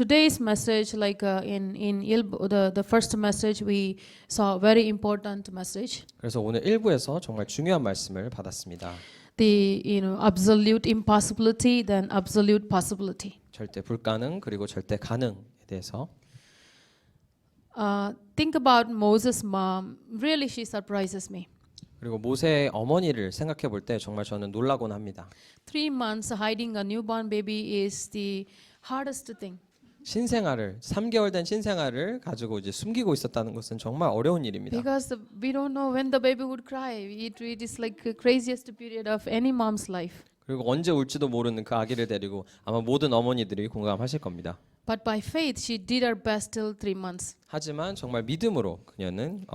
today's message, like the first message, we saw a very important message. 그래서 오늘 1부에서 정말 중요한 말씀을 받았습니다. The absolute impossibility, then absolute possibility. 절대 불가능 그리고 절대 가능에 대해서. Think about Moses' mom. Really, she surprises me. 그리고 모세의 어머니를 생각해 볼 때 정말 저는 놀라곤 합니다. 3 months hiding a newborn baby is the hardest thing. 신생아를 3개월 된 신생아를 가지고 이제 숨기고 있었다는 것은 정말 어려운 일입니다. Because we don't know when the baby would cry. It is like the craziest period of any mom's life. 그리고 언제 울지도 모르는 그 아기를 데리고 아마 모든 어머니들이 공감하실 겁니다. But by faith, she did her best till 3 months. 하지만 정말 믿음으로 그녀는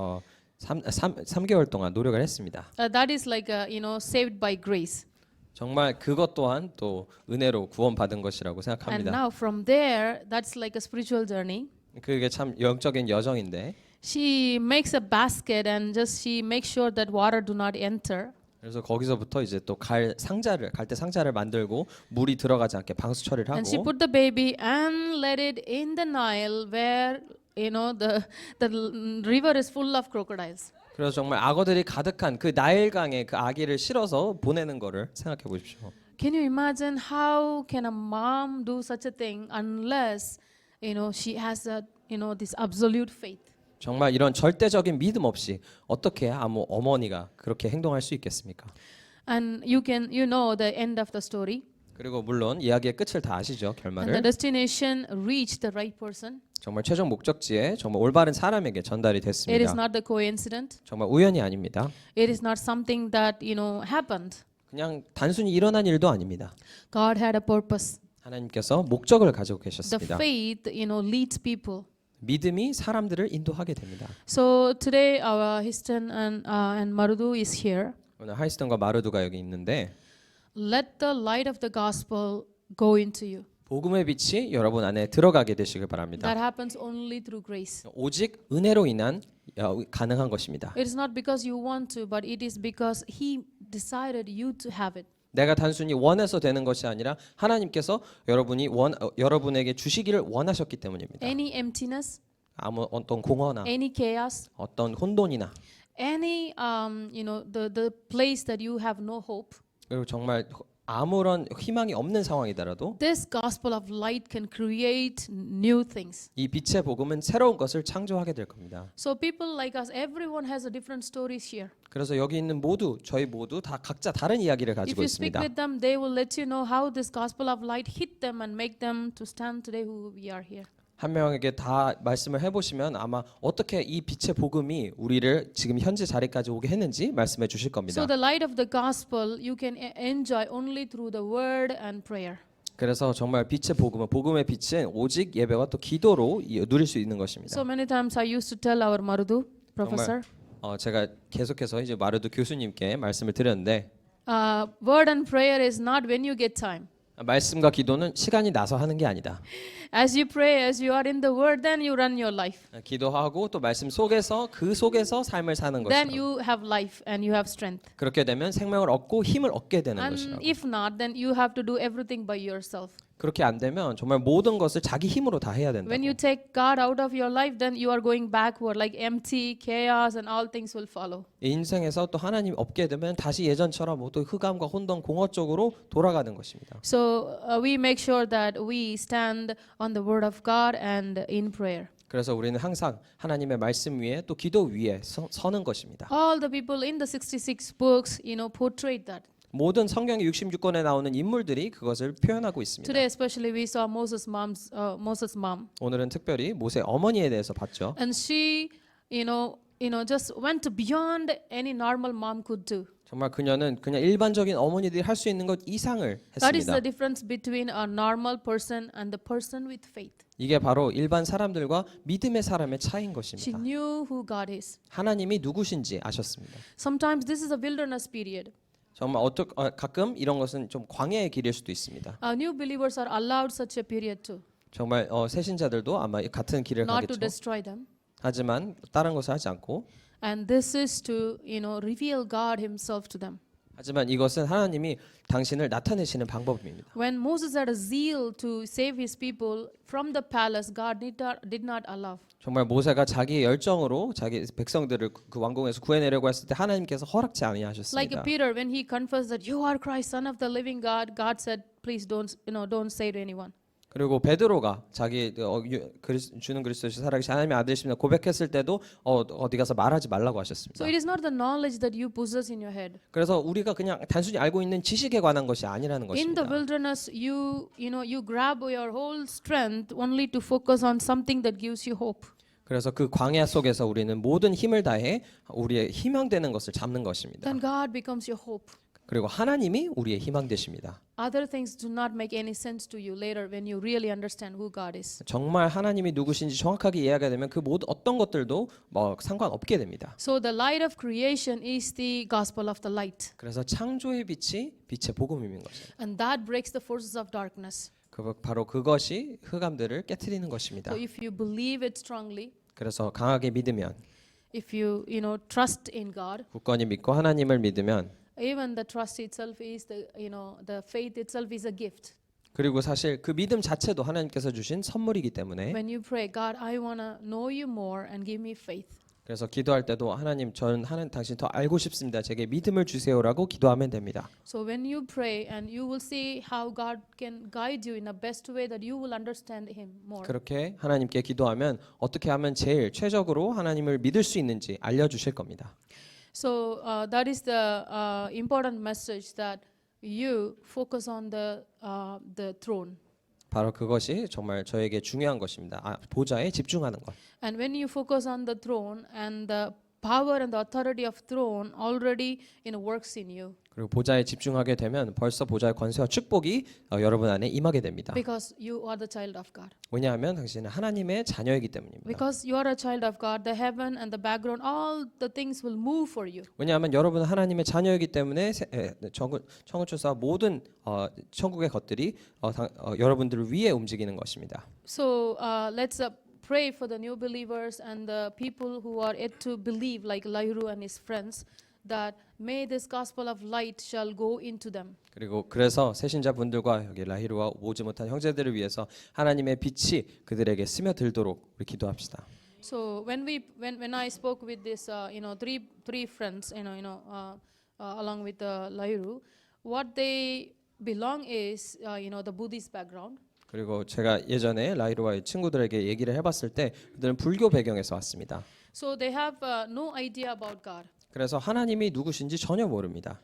3개월 동안 노력을 했습니다. That is like saved by grace. 정말 그것 또한 또 은혜로 구원받은 것이라고 And 생각합니다. now from there, that's like a spiritual journey. 그게 참 영적인 여정인데 She makes a basket and just she makes sure that water do not enter. 그래서 거기서부터 이제 또 갈대 상자를 만들고 물이 들어가지 않게 방수 처리를 And she 하고 put the baby and let it in the Nile where the river is full of crocodiles. 그래서 정말 악어들이 가득한 그 나일강에 그 아기를 실어서 보내는 거를 생각해 보십시오. Can you imagine how can a mom do such a thing unless she has this absolute faith? 정말 이런 절대적인 믿음 없이 어떻게 아무 어머니가 그렇게 행동할 수 있겠습니까? And you know the end of the story. 그리고 물론 이야기의 끝을 다 아시죠, And the 결말을. destination reached the right person. 정말 최종 목적지에 정말 올바른 사람에게 전달이 It is 됐습니다. not the coincidence. 정말 우연이 아닙니다. It is not something that happened. 그냥 단순히 일어난 일도 아닙니다. God had a purpose. 하나님께서 목적을 가지고 The 계셨습니다. faith, leads people. 믿음이 사람들을 인도하게 됩니다. So today our Histon and Marudu is here. 오늘 하이스턴과 마르두가 여기 있는데 Let the light of the gospel go into you. 복음의 빛이 여러분 안에 들어가게 되시길 바랍니다. That happens only through grace. 오직 은혜로 인한 가능한 것입니다. It is not because you want to, but it is because He decided you to have it. 내가 단순히 원해서 되는 것이 아니라 하나님께서 여러분에게 주시기를 원하셨기 때문입니다. Any emptiness, 아무 어떤 공허나 any chaos, 어떤 혼돈이나 any the place that you have no hope. 그리고 정말 아무런 희망이 없는 상황이더라도 This gospel of light can create new things. 이 빛의 복음은 새로운 것을 창조하게 될 겁니다. So people like us, everyone has a different stories here. 그래서 여기 있는 저희 모두 다 각자 다른 이야기를 If 가지고 you speak 있습니다. with them, they will let you know how this gospel of light hit them and make them to stand today who we are here. 한 명에게 다 말씀을 해보시면 아마 어떻게 이 빛의 복음이 우리를 지금 현재 자리까지 오게 했는지 말씀해 주실 겁니다. So the light of the gospel you can enjoy only through the word and prayer. 그래서 정말 빛의 복음의 빛은 오직 예배와 또 기도로 누릴 수 있는 것입니다. So many times I used to tell our Marudu professor, 제가 계속해서 이제 마르두 교수님께 말씀을 드렸는데 word and prayer is not when you get time. 말씀과 기도는 시간이 나서 하는 게 아니다. As you pray, as you are in the word, then you run your life. 기도하고 또 말씀 속에서 그 속에서 삶을 사는 Then 것이다. you have life and you have strength. 그렇게 되면 생명을 얻고 힘을 얻게 되는 And 것이라고. if not, then you have to do everything by yourself. 그렇게 안 되면 정말 모든 것을 자기 힘으로 다 해야 된다고. When you take God out of your life, then you are going backward, like empty, chaos, and all things will follow. 인생에서 또 하나님 없게 되면 다시 예전처럼 또 흑암과 혼돈, 공허 쪽으로 돌아가는 것입니다. So we make sure that we stand on the word of God and in prayer. 그래서 우리는 항상 하나님의 말씀 위에 또 기도 위에 서는 것입니다. All the people in the 66 books, portrayed that. 모든 성경의 66권에 나오는 인물들이 그것을 표현하고 있습니다. Today, especially, we saw Moses' mom, 오늘은 특별히 모세 어머니에 대해서 봤죠. and she, just went beyond any normal mom could do. 정말 그녀는 그냥 일반적인 어머니들이 할 수 있는 것 이상을 That is the 했습니다. difference between a normal person and the person with faith. 이게 바로 일반 사람들과 믿음의 사람의 차이인 She 것입니다. knew who God is. 하나님이 누구신지 아셨습니다. Sometimes this is a wilderness period. 정말 가끔 이런 것은 좀 광야의 길일 수도 있습니다. New believers are allowed such a period too, 정말 새신자들도 아마 같은 길을 not to 가겠죠. destroy them. 하지만 다른 것을 하지 않고 And this is to, reveal God Himself to them. 하지만 이것은 하나님이 당신을 나타내시는 방법입니다. When Moses had a zeal to save his people from the palace, God did not allow. 정말 모세가 자기의 열정으로 자기 백성들을 그 왕궁에서 구해내려고 했을 때 하나님께서 허락지 Like 아니하셨습니다. Peter, when he confessed that you are Christ, Son of the living God, God said, please don't say to anyone. 그리고 베드로가 자기 주는 그리스도시 살아계신 하나님의 아들이십니다 고백했을 때도 어디 가서 말하지 말라고 하셨습니다. So it is not the knowledge that you possess in your head. 그래서 우리가 그냥 단순히 알고 있는 지식에 관한 것이 아니라는 In the 것입니다. wilderness, you grab your whole strength only to focus on something that gives you hope. 그래서 그 광야 속에서 우리는 모든 힘을 다해 우리의 희망되는 것을 잡는 것입니다. Then God becomes your hope. 그리고 하나님이 우리의 희망 되십니다. Other things do not make any sense to you later when you really understand who God is. 정말 하나님이 누구신지 정확하게 이해하게 되면 그 모든 어떤 것들도 뭐 상관없게 됩니다. So the light of creation is the gospel of the light. 그래서 창조의 빛이 빛의 복음인 것입니다. And that breaks the forces of darkness. 바로 그것이 흑암들을 깨트리는 것입니다. So if you believe it strongly, 그래서 강하게 믿으면, if you trust in God, 굳건히 믿고 하나님을 믿으면, even the trust itself is the faith itself is a gift. 그리고 사실 그 믿음 자체도 하나님께서 주신 선물이기 때문에 When you pray, God, I want to know you more and give me faith. 그래서 기도할 때도 하나님 저는 당신 더 알고 싶습니다. 제게 믿음을 주세요라고 기도하면 됩니다. So when you pray and you will see how God can guide you in the best way that you will understand him more. 그렇게 하나님께 기도하면 어떻게 하면 제일 최적으로 하나님을 믿을 수 있는지 알려주실 겁니다. So that is the important message that you focus on the throne. 바로 그것이 정말 저에게 중요한 것입니다. 보좌에 집중하는 것. And when you focus on the throne and the power and the authority of throne already works in you. 그리고 보좌에 집중하게 되면 벌써 보좌의 권세와 축복이 여러분 안에 임하게 됩니다. Because you are the child of God. 왜냐하면 당신은 하나님의 자녀이기 때문입니다. Because you are a child of God, the heaven and the background, all the things will move for you. 왜냐하면 여러분은 하나님의 자녀이기 때문에 천군천사 모든 천국의 것들이 여러분들을 위해 움직이는 것입니다. So let's pray for the new believers and the people who are yet to believe, like Lahiru and his friends, that may this gospel of light shall go into them. 그리고 그래서 새신자분들과 여기 라히루와 오지 못한 형제들을 위해서 하나님의 빛이 그들에게 스며들도록 우리 기도합시다. So when I spoke with this three friends along with Lahiru, what they belong is the Buddhist background. 그리고 제가 예전에 라히루와의 친구들에게 얘기를 해봤을 때 그들은 불교 배경에서 왔습니다. So they have no idea about God. 그래서 하나님이 누구신지 전혀 모릅니다.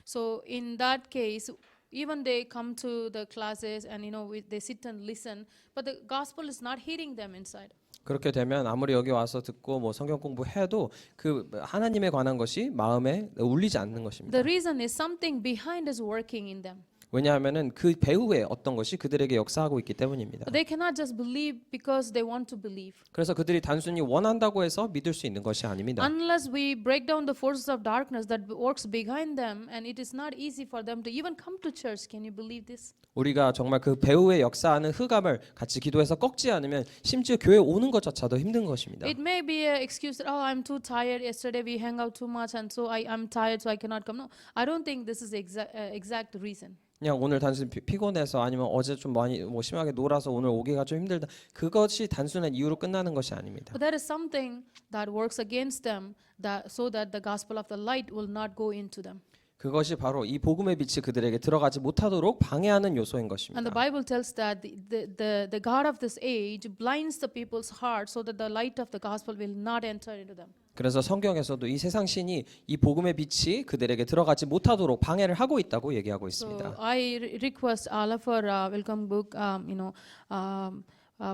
So in that case, even they come to the classes and they sit and listen, but the gospel is not hitting them inside. 그렇게 되면 아무리 여기 와서 듣고 뭐 성경 공부해도 그 하나님에 관한 것이 마음에 울리지 않는 것입니다. The reason is something behind is working in them. 왜냐하면은 그 배후에 어떤 것이 그들에게 역사하고 있기 때문입니다. They cannot just believe because they want to believe. 그래서 그들이 단순히 원한다고 해서 믿을 수 있는 것이 아닙니다. Unless we break down the forces of darkness that works behind them, and it is not easy for them to even come to church. Can you believe this? 우리가 정말 그 배후에 역사하는 흑암을 같이 기도해서 꺾지 않으면 심지어 교회 오는 것조차도 힘든 것입니다. It may be an excuse that I'm too tired. Yesterday we hang out too much, and so I'm tired, so I cannot come. No, I don't think this is exact reason. 그냥 오늘 단순히 피곤해서 아니면 어제 좀 많이 심하게 놀아서 오늘 오기가 좀 힘들다. 그것이 단순한 이유로 끝나는 것이 아닙니다. But there is something that works against them, so that the gospel of the light will not go into them. 그것이 바로 이 복음의 빛이 그들에게 들어가지 못하도록 방해하는 요소인 And 것입니다. the Bible tells that the God of this age blinds the people's hearts so that the light of the gospel will not enter into them. 그래서 성경에서도 이 세상 신이 이 복음의 빛이 그들에게 들어가지 못하도록 방해를 하고 있다고 얘기하고 So 있습니다. I request all of our welcome book,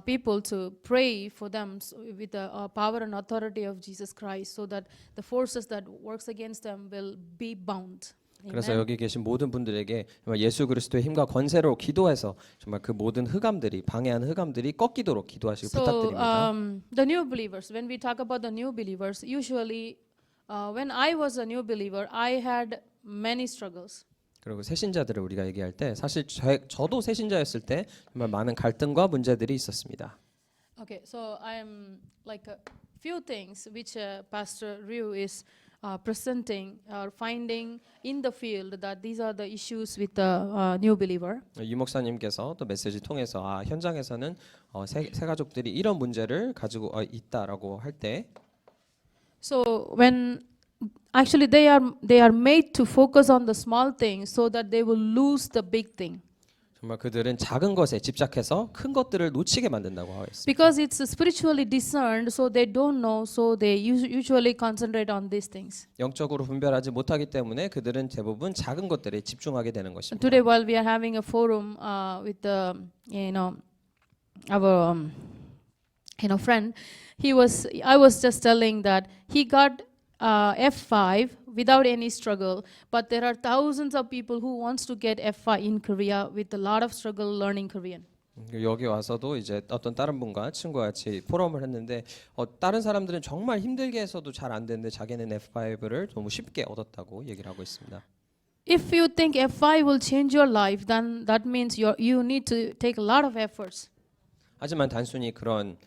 people to pray for them with the power and authority of Jesus Christ, so that the forces that works against them will be bound. 그래서 Amen. 여기 계신 모든 분들에게 정말 예수 그리스도의 힘과 권세로 기도해서 정말 그 모든 흑암들이 방해하는 흑암들이 꺾이도록 기도하시기 So 부탁드립니다. the new believers, when we talk about the new believers, usually when I was a new believer, I had many struggles. 그리고 새신자들을 우리가 얘기할 때 사실 저도 새신자였을 때 정말 많은 갈등과 문제들이 있었습니다. Okay, so I'm like a few things which Pastor Ryu is presenting or finding in the field that these are the issues with the new believer. 유 목사님께서 또 메시지 통해서 현장에서는 새 가족들이 이런 문제를 가지고 있다라고 할 때 So when actually they are made to focus on the small things so that they will lose the big thing. 정말 그들은 작은 것에 집착해서 큰 것들을 놓치게 만든다고 하고 있습니다. Because it's spiritually discerned, so they don't know, so they usually concentrate on these things. 영적으로 분별하지 못하기 때문에 그들은 대부분 작은 것들에 집중하게 되는 것입니다. Today, while we are having a forum with the, our friend, I was just telling that he got F5 without any struggle, but there are thousands of people who wants to get F5 in Korea with a lot of struggle learning Korean. 여기 와서도 이제 어떤 다른 분과 친구와 같이 포럼을 했는데 다른 사람들은 정말 힘들게 해서도 잘 안 되는데 자기는 F5를 너무 쉽게 얻었다고 얘기를 하고 있습니다. If you think F5 will change your life, then that means you need to take a lot of efforts. 하지만 단순히 그런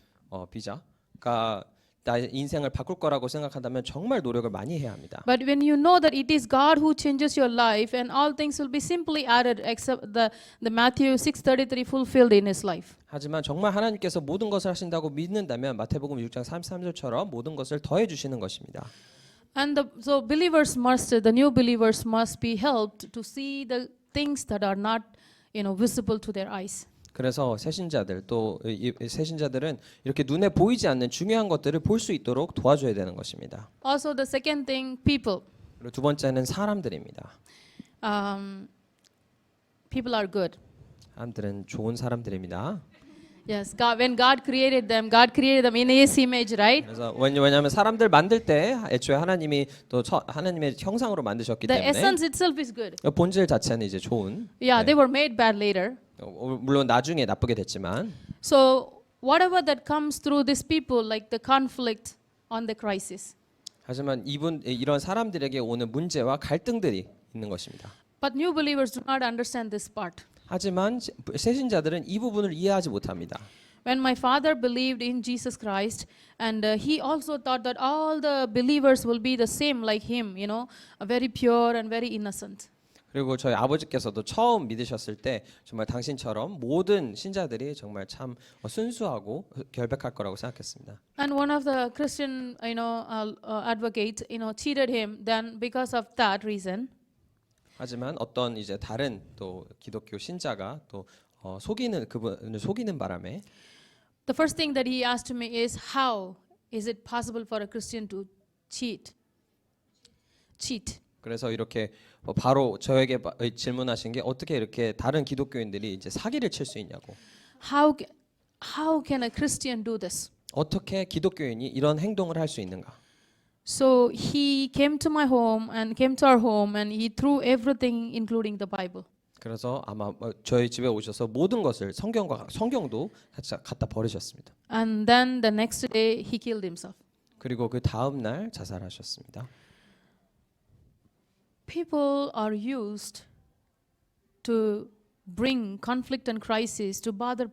비자가 나의 인생을 바꿀 거라고 생각한다면 정말 노력을 많이 해야 합니다. But when you know that it is God who changes your life and all things will be simply added except the Matthew 6:33 fulfilled in his life. 하지만 정말 하나님께서 모든 것을 하신다고 믿는다면 마태복음 6장 33절처럼 모든 것을 더해 주시는 것입니다. And so the new believers must be helped to see the things that are not, visible to their eyes. 그래서 새신자들 또 새신자들은 이렇게 눈에 보이지 않는 중요한 것들을 볼 수 있도록 도와줘야 되는 것입니다. Also the second thing, people. 그리고 두 번째는 사람들입니다. People are good. 사람들은 좋은 사람들입니다. Yes, when God created them in His image, right? 그래서 왜냐하면 사람들 만들 때 애초에 하나님이 또 하나님의 형상으로 만드셨기 The 때문에 essence itself is good. 본질 자체는 이제 좋은. Yeah, they were made bad later. 물론 나중에 나쁘게 됐지만. So whatever that comes through these people, like the conflict on the crisis. 하지만 이런 사람들에게 오는 문제와 갈등들이 있는 것입니다. But new believers do not understand this part. 하지만 새신자들은 이 부분을 이해하지 못합니다. When my father believed in Jesus Christ, and he also thought that all the believers will be the same like him, very pure and very innocent. 그리고 저희 아버지께서도 처음 믿으셨을 때 정말 당신처럼 모든 신자들이 정말 참 순수하고 결백할 거라고 생각했습니다. And one of the Christian, advocates, cheated him. Then because of that reason, 하지만 어떤 이제 다른 또 기독교 신자가 또 그분을 속이는 바람에 the first thing that he asked me is, how is it possible for a Christian to cheat? 그래서 이렇게 바로 저에게 질문하신 게 어떻게 이렇게 다른 기독교인들이 이제 사기를 칠 수 있냐고. How can a Christian do this? 어떻게 기독교인이 이런 행동을 할 수 있는가? So he came to our home, and he threw everything, including the Bible. 그래서 아마 저희 집에 오셔서 모든 것을 성경도 갖다 버리셨습니다. And then the next day he killed himself. 그리고 그 다음 날 자살하셨습니다. People are used to bring conflict and crisis to bother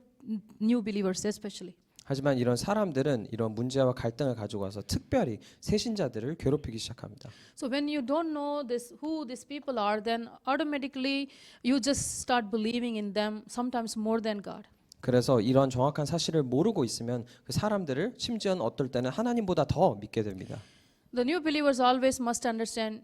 new believers especially. 하지만 이런 사람들은 이런 문제와 갈등을 가지고 와서 특별히 새신자들을 괴롭히기 시작합니다. So when you don't know who these people are, then automatically you just start believing in them, sometimes more than God. 그래서 이런 정확한 사실을 모르고 있으면 그 사람들을 심지어는 어떨 때는 하나님보다 더 믿게 됩니다. The new believers always must understand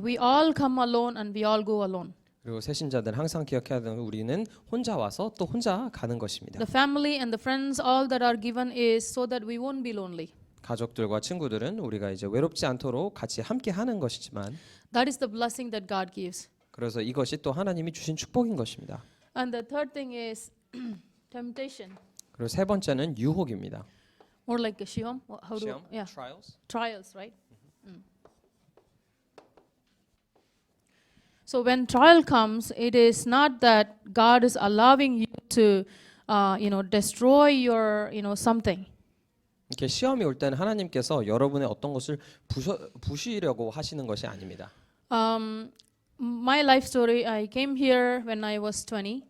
we all come alone and we all go alone. 그리고 새신자들은 항상 기억해야 되는 우리는 혼자 와서 또 혼자 가는 것입니다. The family and the friends, all that are given is so that we won't be lonely. 가족들과 친구들은 우리가 이제 외롭지 않도록 같이 함께 하는 것이지만 That is the blessing that God gives. 그래서 이것이 또 하나님이 주신 축복인 것입니다. And the third thing is temptation. 그리고 세 번째는 유혹입니다. More like a 시험. 시험? Yeah. Trials? Trials, right? So when trial comes, it is not that God is allowing you to, destroy your, something. 이렇게 시험이 올 때는 하나님께서 여러분의 어떤 것을 부시려고 하시는 것이 아닙니다. My life story, I came here when I was 20.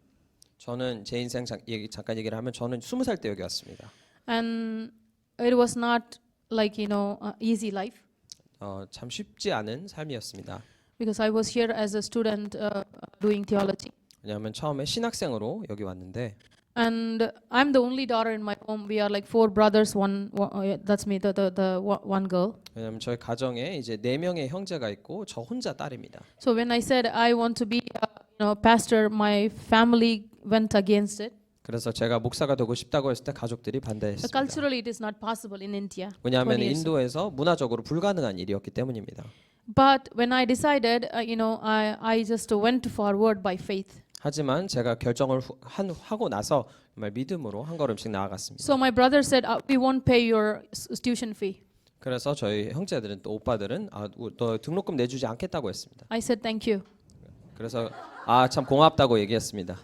저는 제 인생 잠깐 얘기를 하면 저는 20살 때 여기 왔습니다. And it was not like, easy life. 참 쉽지 않은 삶이었습니다. because I was here as a student doing theology. 왜냐하면 처음에 신학생으로 여기 왔는데 And I'm the only daughter in my home. We are like four brothers, that's me, one girl. 왜냐하면 저희 가정에 이제 4명의 형제가 있고 저 혼자 딸입니다. So when I said I want to be pastor, my family went against it. 그래서 제가 목사가 되고 싶다고 했을 때 가족들이 반대했습니다. Culturally, it is not possible in India. 왜냐하면 20 years ago. 인도에서 문화적으로 불가능한 일이었기 때문입니다. But when I decided, I just went forward by faith. 하지만 제가 결정을 하고 나서 정말 믿음으로 한 걸음씩 나아갔습니다. So my brother said, we won't pay your tuition fee. 그래서 저희 형제들은 또 오빠들은 너 등록금 내주지 않겠다고 했습니다. I said, thank you. 그래서 참 고맙다고 얘기했습니다.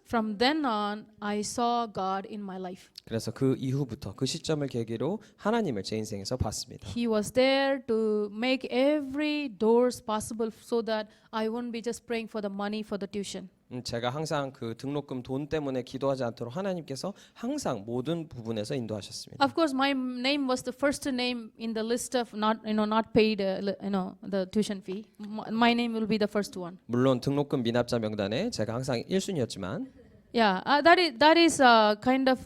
From then on, I saw God in my life. 그래서 그 이후부터 그 시점을 계기로 하나님을 제 인생에서 봤습니다. He was there to make every doors possible so that I won't be just praying for the money for the tuition. 제가 항상 그 등록금 돈 때문에 기도하지 않도록 하나님께서 항상 모든 부분에서 인도하셨습니다. Of course, my name was the first name in the list of not paid, the tuition fee. My name will be the first one. 물론 등록금 미납자 명단에 제가 항상 1순위였지만 Yeah, that is a kind of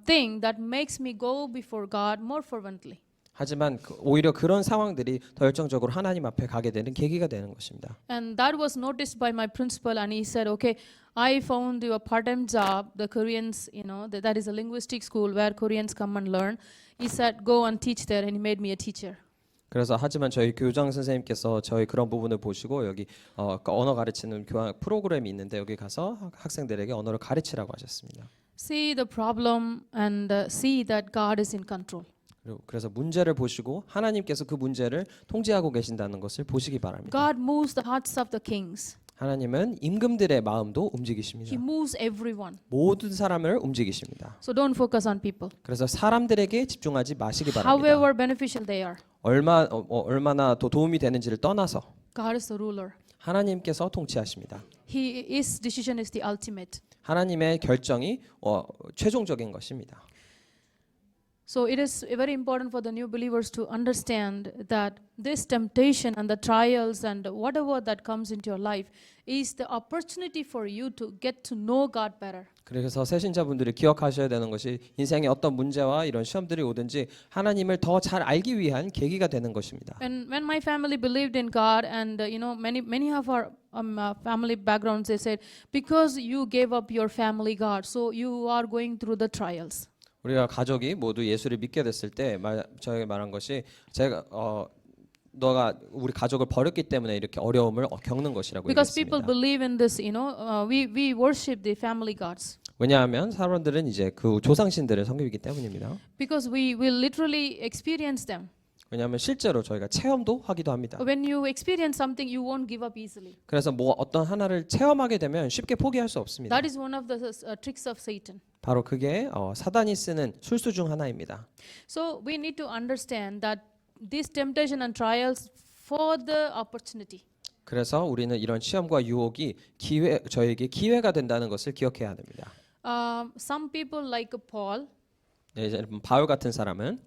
thing that makes me go before God more fervently. 하지만 오히려 그런 상황들이 더 열정적으로 하나님 앞에 가게 되는 계기가 되는 것입니다. And that was noticed by my principal, and he said, "Okay, I found you a part-time job. The Koreans, that is a linguistic school where Koreans come and learn." He said, "Go and teach there," and he made me a teacher. 그래서 하지만 저희 교장 선생님께서 저희 그런 부분을 보시고 여기 언어 가르치는 교환 프로그램이 있는데 여기 가서 학생들에게 언어를 가르치라고 하셨습니다. See the problem and see that God is in control. 그래서 문제를 보시고 하나님께서 그 문제를 통제하고 계신다는 것을 보시기 바랍니다. God moves the hearts of the kings. 하나님은 임금들의 마음도 He 움직이십니다. moves everyone. 모든 사람을 움직이십니다. So don't focus on people. 그래서 사람들에게 집중하지 마시기 바랍니다. However beneficial they are, 얼마나 더 도움이 되는지를 떠나서 God is the ruler. 하나님께서 통치하십니다. His decision is the ultimate. 하나님의 결정이 최종적인 것입니다. So it is very important for the new believers to understand that this temptation and the trials and whatever that comes into your life is the opportunity for you to get to know God better. 그래서 새신자분들이 기억하셔야 되는 것이 인생에 어떤 문제와 이런 시험들이 오든지 하나님을 더 잘 알기 위한 계기가 되는 것입니다. When my family believed in God, and many of our family backgrounds, they said, because you gave up your family God, so you are going through the trials. 우리가 가족이 모두 예수를 믿게 됐을 때 저에게 말한 것이 너가 우리 가족을 버렸기 때문에 이렇게 어려움을 겪는 것이라고 Because people 얘기했습니다. believe in this, we worship the family gods. 왜냐하면 사람들은 이제 그 조상신들을 섬기기 때문입니다. Because we will literally experience them. 왜냐하면 실제로 저희가 체험도 하기도 합니다. When you experience something, you won't give up easily. 그래서 어떤 하나를 체험하게 되면 쉽게 포기할 수 없습니다. That is one of the tricks of Satan. 바로 그게 사단이 쓰는 술수 중 하나입니다. So we need to understand that this temptation and trials for the opportunity. 그래서 우리는 이런 시험과 유혹이 저에게 기회가 된다는 것을 기억해야 됩니다. Some people like Paul, 이제 바울 같은 사람은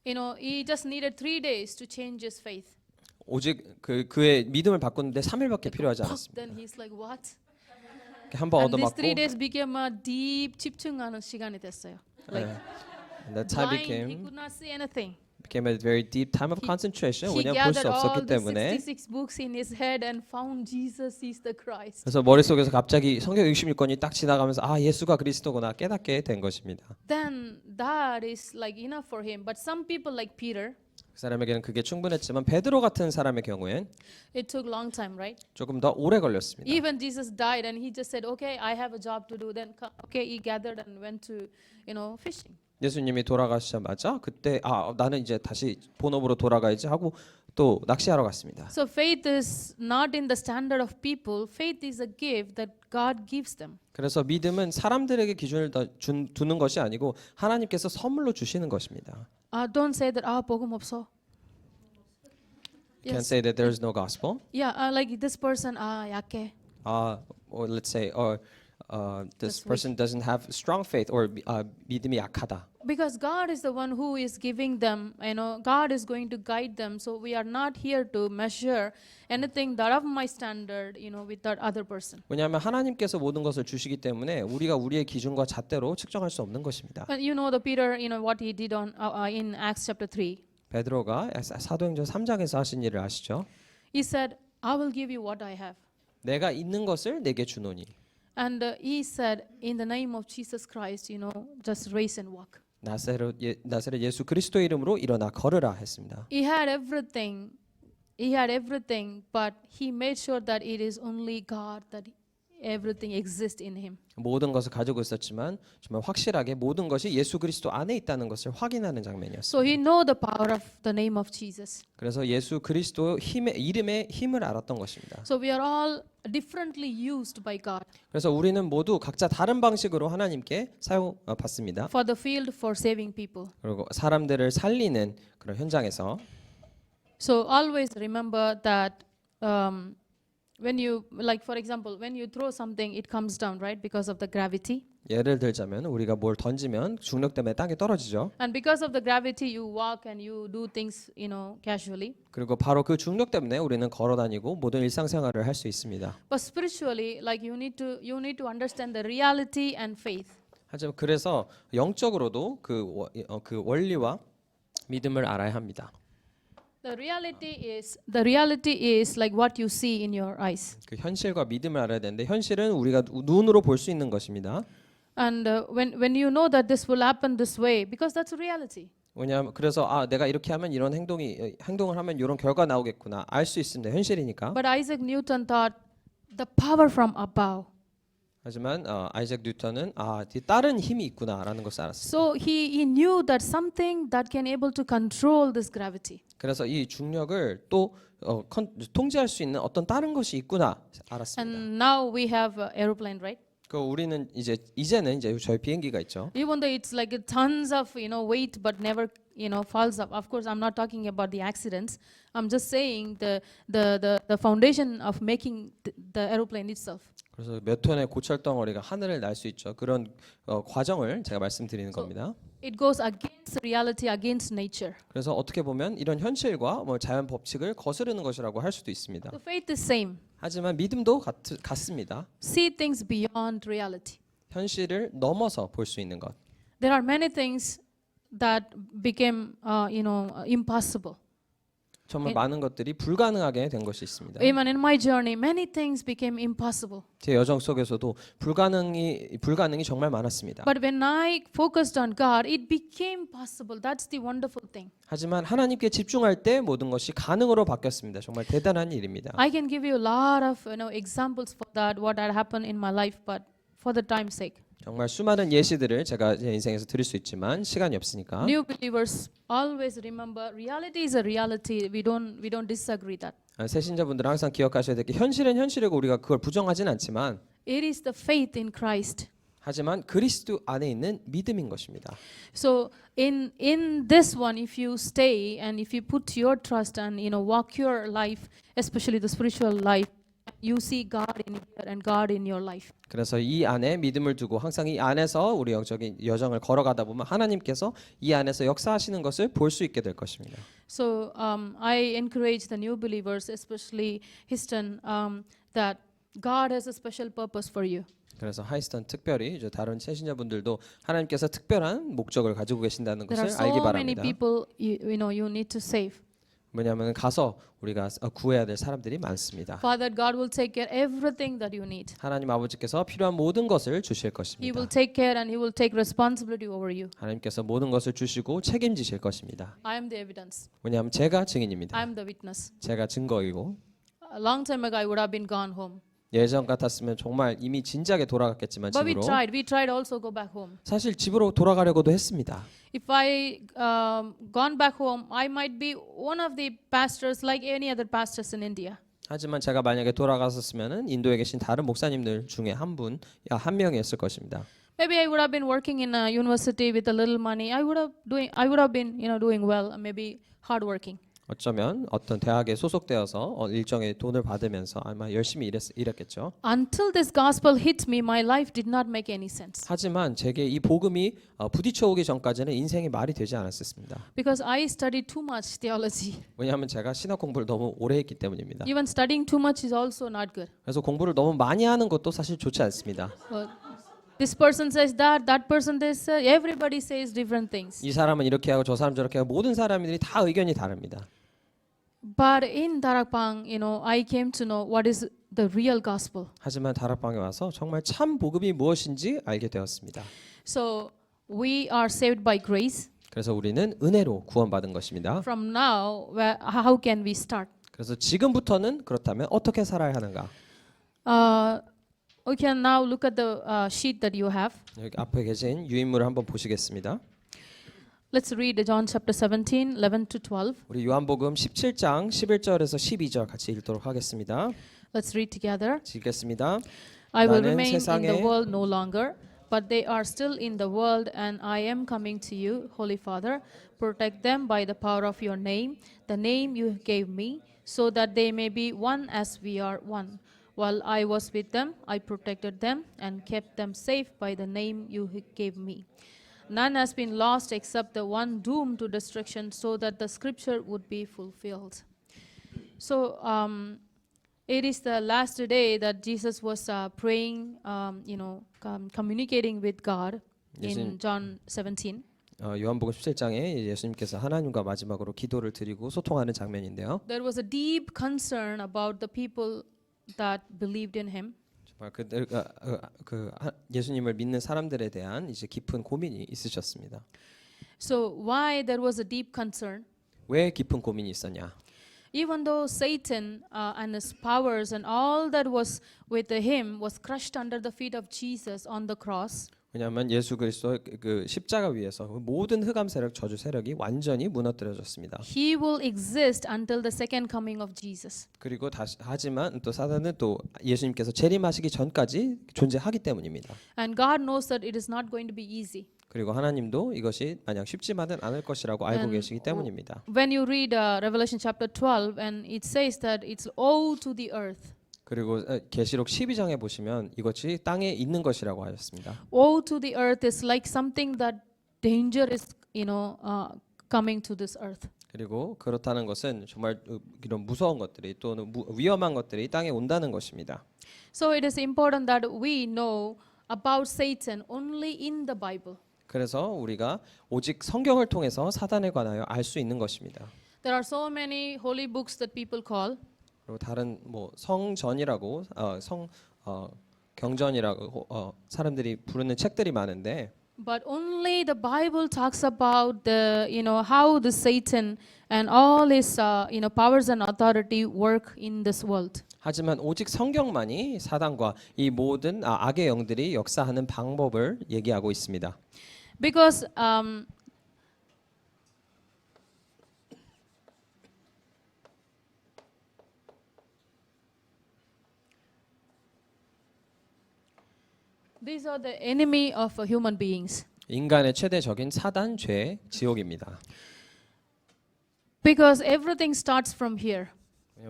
he just needed 3 days to change his faith. 오직 그의 믿음을 바꾸는데 3일밖에 필요하지 않았습니다. Then he's like, what? 한번 And these 얻어맞고 3 days became a deep 집중하는 시간이 됐어요. Like and that time blind, he could not see anything. became a very deep time of concentration. He 왜냐하면 볼 수 gathered all 없었기 the 때문에 66 books in his head and found Jesus is the Christ. 그래서 머릿속에서 갑자기 성경 66권이 딱 지나가면서 예수가 그리스도구나 깨닫게 된 것입니다. Then that is like enough for him. But some people like Peter, 그 사람에게는 그게 충분했지만 베드로 같은 사람의 경우엔 it took long time, right? 조금 더 오래 걸렸습니다. Even Jesus died and he just said, okay, I have a job to do. Then okay, he gathered and went to, fishing. 예수님이 돌아가시자마자 그때 나는 이제 다시 본업으로 돌아가야지 하고 또 낚시하러 갔습니다. So faith is not in the standard of people. Faith is a gift that God gives them. 그래서 믿음은 사람들에게 기준을 두는 것이 아니고 하나님께서 선물로 주시는 것입니다. Don't say that 복음 없어. Can't say that there is no gospel. Yeah, like this person 약해. Let's say this person doesn't have strong faith or 믿음이 약하다. Because God is the one who is giving them, God is going to guide them. So we are not here to measure anything that of my standard, with that other person. 왜냐하면 하나님께서 모든 것을 주시기 때문에 우리가 우리의 기준과 잣대로 측정할 수 없는 것입니다. But the Peter, what he did on in Acts chapter 3. 베드로가 사도행전 3장에서 하신 일을 아시죠? He said, I will give you what I have. 내가 있는 것을 내게 주노니. And he said, in the name of Jesus Christ, just raise and walk. 나사렛 예수 그리스도의 이름으로 일어나 걸으라 했습니다. He had everything, but he made sure that it is only God, that everything exists in him. 모든 것을 가지고 있었지만 정말 확실하게 모든 것이 예수 그리스도 안에 있다는 것을 확인하는 장면이었습니다. So he know the power of the name of Jesus. 그래서 예수 그리스도 이름의 힘을 알았던 것입니다. So we are all differently used by God. 그래서 우리는 모두 각자 다른 방식으로 하나님께 사용받습니다. For the field, for saving people. 그리고 사람들을 살리는 그런 현장에서 So always remember that when you, like for example, when you throw something, it comes down, right? Because of the gravity. 예를 들자면 우리가 뭘 던지면 중력 때문에 땅에 떨어지죠. And because of the gravity, you walk and you do things, casually. 그리고 바로 그 중력 때문에 우리는 걸어 다니고 모든 일상생활을 할 수 있습니다. But spiritually, like you need to understand the reality and faith. 하지만 그래서 영적으로도 그 원리와 믿음을 알아야 합니다. The reality is like what you see in your eyes. 그 현실과 믿음을 알아야 되는데 현실은 우리가 눈으로 볼 수 있는 것입니다. And when you know that this will happen this way, because that's reality. 왜냐하면 그래서 내가 이렇게 하면 이런 행동을 하면 이런 결과 나오겠구나 알 수 있습니다. 현실이니까. But Isaac Newton thought the power from above. 하지만 아이작 뉴턴은 다른 힘이 있구나라는 것을 알았습니다. So he knew that something that can able to control this gravity. 그래서 이 중력을 또 통제할 수 있는 어떤 다른 것이 있구나 알았습니다. And now we have aeroplane, right? 그 우리는 이제는 저희 비행기가 있죠. Even though it's like tons of weight, but never falls up. Of course, I'm not talking about the accidents. I'm just saying the foundation of making the aeroplane itself. 그래서 몇 톤의 고철 덩어리가 하늘을 날 수 있죠. 그런 과정을 제가 말씀드리는 겁니다. It goes against reality, against nature. 그래서 어떻게 보면 이런 현실과 자연 법칙을 거스르는 것이라고 할 수도 있습니다. So faith is same. 하지만 믿음도 같습니다. See things beyond reality. 현실을 넘어서 볼 수 있는 것. There are many things that became, impossible. 정말 많은 것들이 불가능하게 된 것이 있습니다. Even in my journey, many things became impossible. 제 여정 속에서도 불가능이 정말 많았습니다. But when I focused on God, it became possible. That's the wonderful thing. 하지만 하나님께 집중할 때 모든 것이 가능으로 바뀌었습니다. 정말 대단한 일입니다. I can give you a lot of examples for that, what had happened in my life, but for the time's sake. 정말 수많은 예시들을 제가 제 인생에서 드릴 수 있지만 시간이 없으니까. New believers always remember reality is a reality. We don't disagree that. 새신자분들은 항상 기억하셔야 될 게 현실은 현실이고 우리가 그걸 부정하진 않지만 It is the faith in Christ. 하지만 그리스도 안에 있는 믿음인 것입니다. So in this one, if you stay and if you put your trust and walk your life, especially the spiritual life, you see God in here and God in your life. 그래서 이 안에 믿음을 두고 항상 이 안에서 우리 영적인 여정을 걸어가다 보면 하나님께서 이 안에서 역사하시는 것을 볼 수 있게 될 것입니다. So I encourage the new believers, especially Histon, that God has a special purpose for you. 그래서 하이스턴 특별히 다른 새신자분들도 하나님께서 특별한 목적을 가지고 계신다는 There 것을 are 알기 so many 바랍니다. people you need to save. 왜냐하면 가서 우리가 구해야 될 사람들이 많습니다. Father God will take care everything that you need. 하나님 아버지께서 필요한 모든 것을 주실 He 것입니다. will take care and He will take responsibility over you. 하나님께서 모든 것을 주시고 책임지실 것입니다. I am the evidence. 왜냐하면 제가 증인입니다. I am the witness. 제가 증거이고 A long time ago, I would have been gone home. 예전 같았으면 정말 이미 진작에 돌아갔겠지만 But 집으로 we tried also go back home. 사실 집으로 돌아가려고도 했습니다. If I gone back home, I might be one of the pastors like any other pastors in India. 하지만 제가 만약에 돌아갔었으면은 인도에 계신 다른 목사님들 중에 한 명이었을 것입니다. Maybe I would have been working in a university with a little money. I would have been doing well, maybe hardworking. 어쩌면 어떤 대학에 소속되어서 일정의 돈을 받으면서 아마 열심히 일했겠죠. Until this gospel hit me, my life did not make any sense. 하지만 제게 이 복음이 부딪혀 오기 전까지는 인생이 말이 되지 않았습니다. Because I studied too much theology. 왜냐하면 제가 신학 공부를 너무 오래 했기 때문입니다. Even studying too much is also not good. 그래서 공부를 너무 많이 하는 것도 사실 좋지 않습니다. This person says that, that person this, everybody says different things. 이 사람은 이렇게 하고 저 사람 저렇게 하고 모든 사람들이 다 의견이 다릅니다. But in Darakpang, I came to know what is the real gospel. 하지만 다락방에 와서 정말 참 복음이 무엇인지 알게 되었습니다. So we are saved by grace. 그래서 우리는 은혜로 구원받은 것입니다. From now, how can we start? 그래서 지금부터는 그렇다면 어떻게 살아야 하는가? We can now look at the sheet that you have. 여기 앞에 계신 유인물을 한번 보시겠습니다. Let's read John chapter 17, 11 to 12. 우리 요한복음 17장 11절에서 12절 같이 읽도록 하겠습니다. Let's read together. 읽겠습니다. I will 나는 remain in 세상에 the world no longer, but they are still in the world, and I am coming to you, Holy Father. Protect them by the power of your name, the name you gave me, so that they may be one as we are one. While I was with them, I protected them and kept them safe by the name you gave me. None has been lost except the one doomed to destruction, so that the scripture would be fulfilled. So, it is the last day that Jesus was praying, communicating with God in John 17. 요한복음 17장에 예수님께서 하나님과 마지막으로 기도를 드리고 소통하는 장면인데요. There was a deep concern about the people that believed in him. 정말 그들 예수님을 믿는 사람들에 대한 이제 깊은 고민이 있으셨습니다. So why there was a deep concern? 왜 깊은 고민이 있었냐? Even though Satan and his powers and all that was with him was crushed under the feet of Jesus on the cross. 왜냐하면 예수 그리스도 그 십자가 위에서 모든 흑암 세력 저주 세력이 완전히 무너뜨려졌습니다. He will exist until the second coming of Jesus. 그리고 하지만 또 사단은 또 예수님께서 재림하시기 전까지 존재하기 때문입니다. And God knows that it is not going to be easy. 그리고 하나님도 이것이 마냥 쉽지만은 않을 것이라고 알고 And 계시기 때문입니다. When you read Revelation chapter 12, and it says that it's woe to the earth. 그리고 계시록 12장에 보시면 이것이 땅에 있는 것이라고 하셨습니다. Woe to the earth is like something that danger is, coming to this earth. 그리고 그렇다는 것은 정말 이런 무서운 것들이 또는 위험한 것들이 땅에 온다는 것입니다. So it is important that we know about Satan only in the Bible. 그래서 우리가 오직 성경을 통해서 사단에 관하여 알 수 있는 것입니다. There are so many holy books that people call. 그리고 다른 성전이라고 경전이라고 사람들이 부르는 책들이 많은데 But only the Bible talks about the how the Satan and all his powers and authority work in this world. 하지만 오직 성경만이 사단과 이 모든 악의 영들이 역사하는 방법을 얘기하고 있습니다. Because these are the enemy of human beings. 인간의 최대 적인 사단, 죄, 지옥입니다. Because everything starts from here.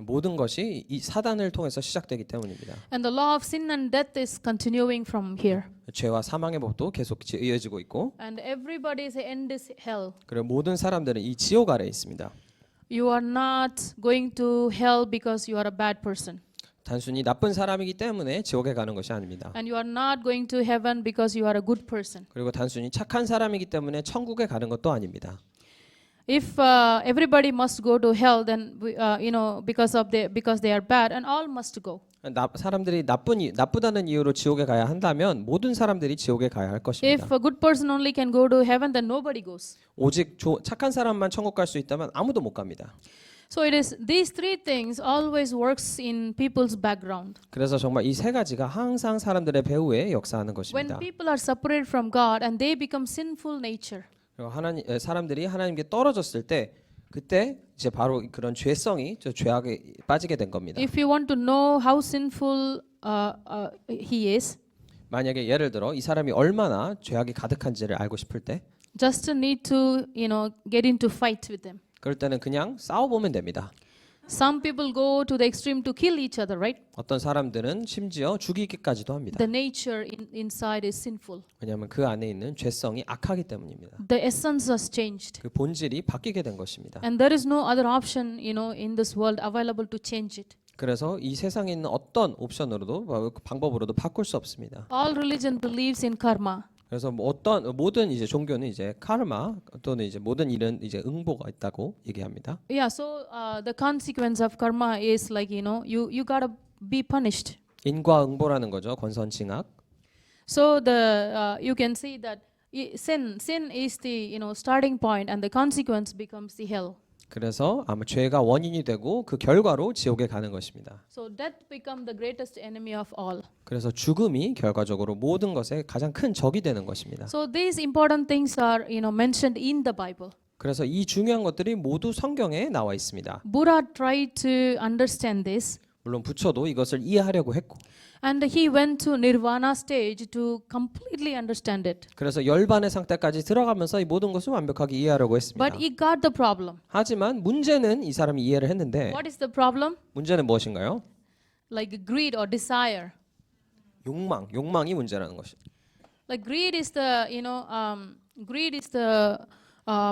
모든 것이 이 사단을 통해서 시작되기 때문입니다. And the law of sin and death is continuing from here. 죄와 사망의 법도 계속 이어지고 있고 And everybody's end is hell. 그리고 모든 사람들은 이 지옥 아래에 있습니다. You are not going to hell because you are a bad person. 단순히 나쁜 사람이기 때문에 지옥에 가는 것이 아닙니다. And you are not going to heaven because you are a good person. 그리고 단순히 착한 사람이기 때문에 천국에 가는 것도 아닙니다. If everybody must go to hell, then because they are bad, and all must go. 사람들이 나쁘다는 이유로 지옥에 가야 한다면 모든 사람들이 지옥에 가야 할 것입니다. If a good person only can go to heaven, then nobody goes. 오직 착한 사람만 천국 갈 수 있다면 아무도 못 갑니다. So it is these three things always works in people's background. 그래서 정말 이 세 가지가 항상 사람들의 배후에 역사하는 When 것입니다. people are separated from God and they become sinful nature. 그리고 사람들이 하나님께 떨어졌을 때 그때 이제 바로 그런 죄성이 죄악에 빠지게 된 겁니다. If you want to know how sinful he is, 만약에 예를 들어 이 사람이 얼마나 죄악이 가득한지를 알고 싶을 때 just need to get into fight with them. 그럴 때는 그냥 싸워보면 됩니다. Some people go to the extreme to kill each other, right? 어떤 사람들은 심지어 죽이기까지도 합니다. The nature inside is sinful. 왜냐하면 그 안에 있는 죄성이 악하기 때문입니다. The essence has changed. 그 본질이 바뀌게 된 것입니다. And there is no other option, in this world available to change it. 그래서 이 세상에 있는 어떤 옵션으로도 방법으로도 바꿀 수 없습니다. All religion believes in karma. 그래서 모든 이제 종교는 이제 카르마 또는 이제 모든 일은 이제 응보가 있다고 얘기합니다. Yeah, so the consequence of karma is like, you gotta be punished. 인과응보라는 거죠. 권선징악. So you can see that sin is the starting point, and the consequence becomes the hell. 그래서 아마 죄가 원인이 되고 그 결과로 지옥에 가는 것입니다. So death become the greatest enemy of all. 그래서 죽음이 결과적으로 모든 것의 가장 큰 적이 되는 것입니다. So these important things are mentioned in the Bible. 그래서 이 중요한 것들이 모두 성경에 나와 있습니다. Buddha tried to understand this, 물론 부처도 이것을 이해하려고 했고, and he went to nirvana stage to completely understand it. 그래서 열반의 상태까지 들어가면서 이 모든 것을 완벽하게 이해하려고 했습니다. But he got the problem. 하지만 문제는 이 사람이 이해를 했는데 What is the problem? 문제는 무엇인가요? Like greed or desire. 욕망이 문제라는 것입니다. Like greed is the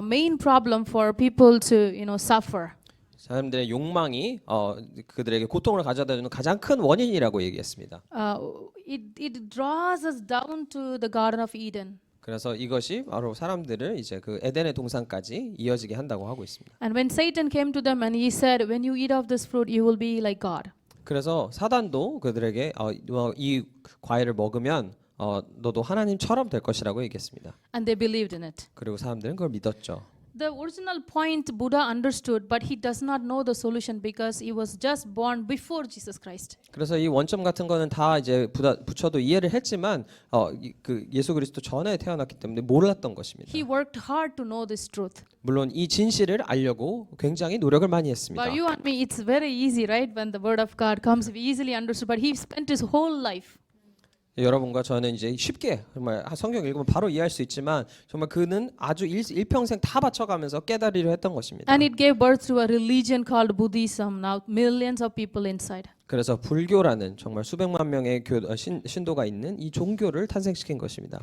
main problem for people to suffer. 사람들의 욕망이 그들에게 고통을 가져다 주는 가장 큰 원인이라고 얘기했습니다. It draws us down to the Garden of Eden. 그래서 이것이 바로 사람들을 이제 그 에덴의 동산까지 이어지게 한다고 하고 있습니다. And when Satan came to them and he said, "When you eat of this fruit, you will be like God." 그래서 사단도 그들에게 이 과일을 먹으면 너도 하나님처럼 될 것이라고 얘기했습니다. And they believed in it. 그리고 사람들은 그걸 믿었죠. The original point Buddha understood, but he does not know the solution because he was just born before Jesus Christ. 그래서 이 원점 같은 거는 다 이제 부처도 이해를 했지만 그 예수 그리스도 전에 태어났기 때문에 몰랐던 것입니다. He worked hard to know this truth. 물론 이 진실을 알려고 굉장히 노력을 많이 했습니다. But you and me, it's very easy, right? When the word of God comes, we easily understood. But he spent his whole life. 여러분과 저는 이제 쉽게 정말 성경 읽으면 바로 이해할 수 있지만 정말 그는 아주 일평생 다 바쳐가면서 깨달으려 했던 것입니다. And it gave birth to a religion called Buddhism. Now millions of people inside. 그래서 불교라는 정말 수백만 명의 신도가 있는 이 종교를 탄생시킨 것입니다.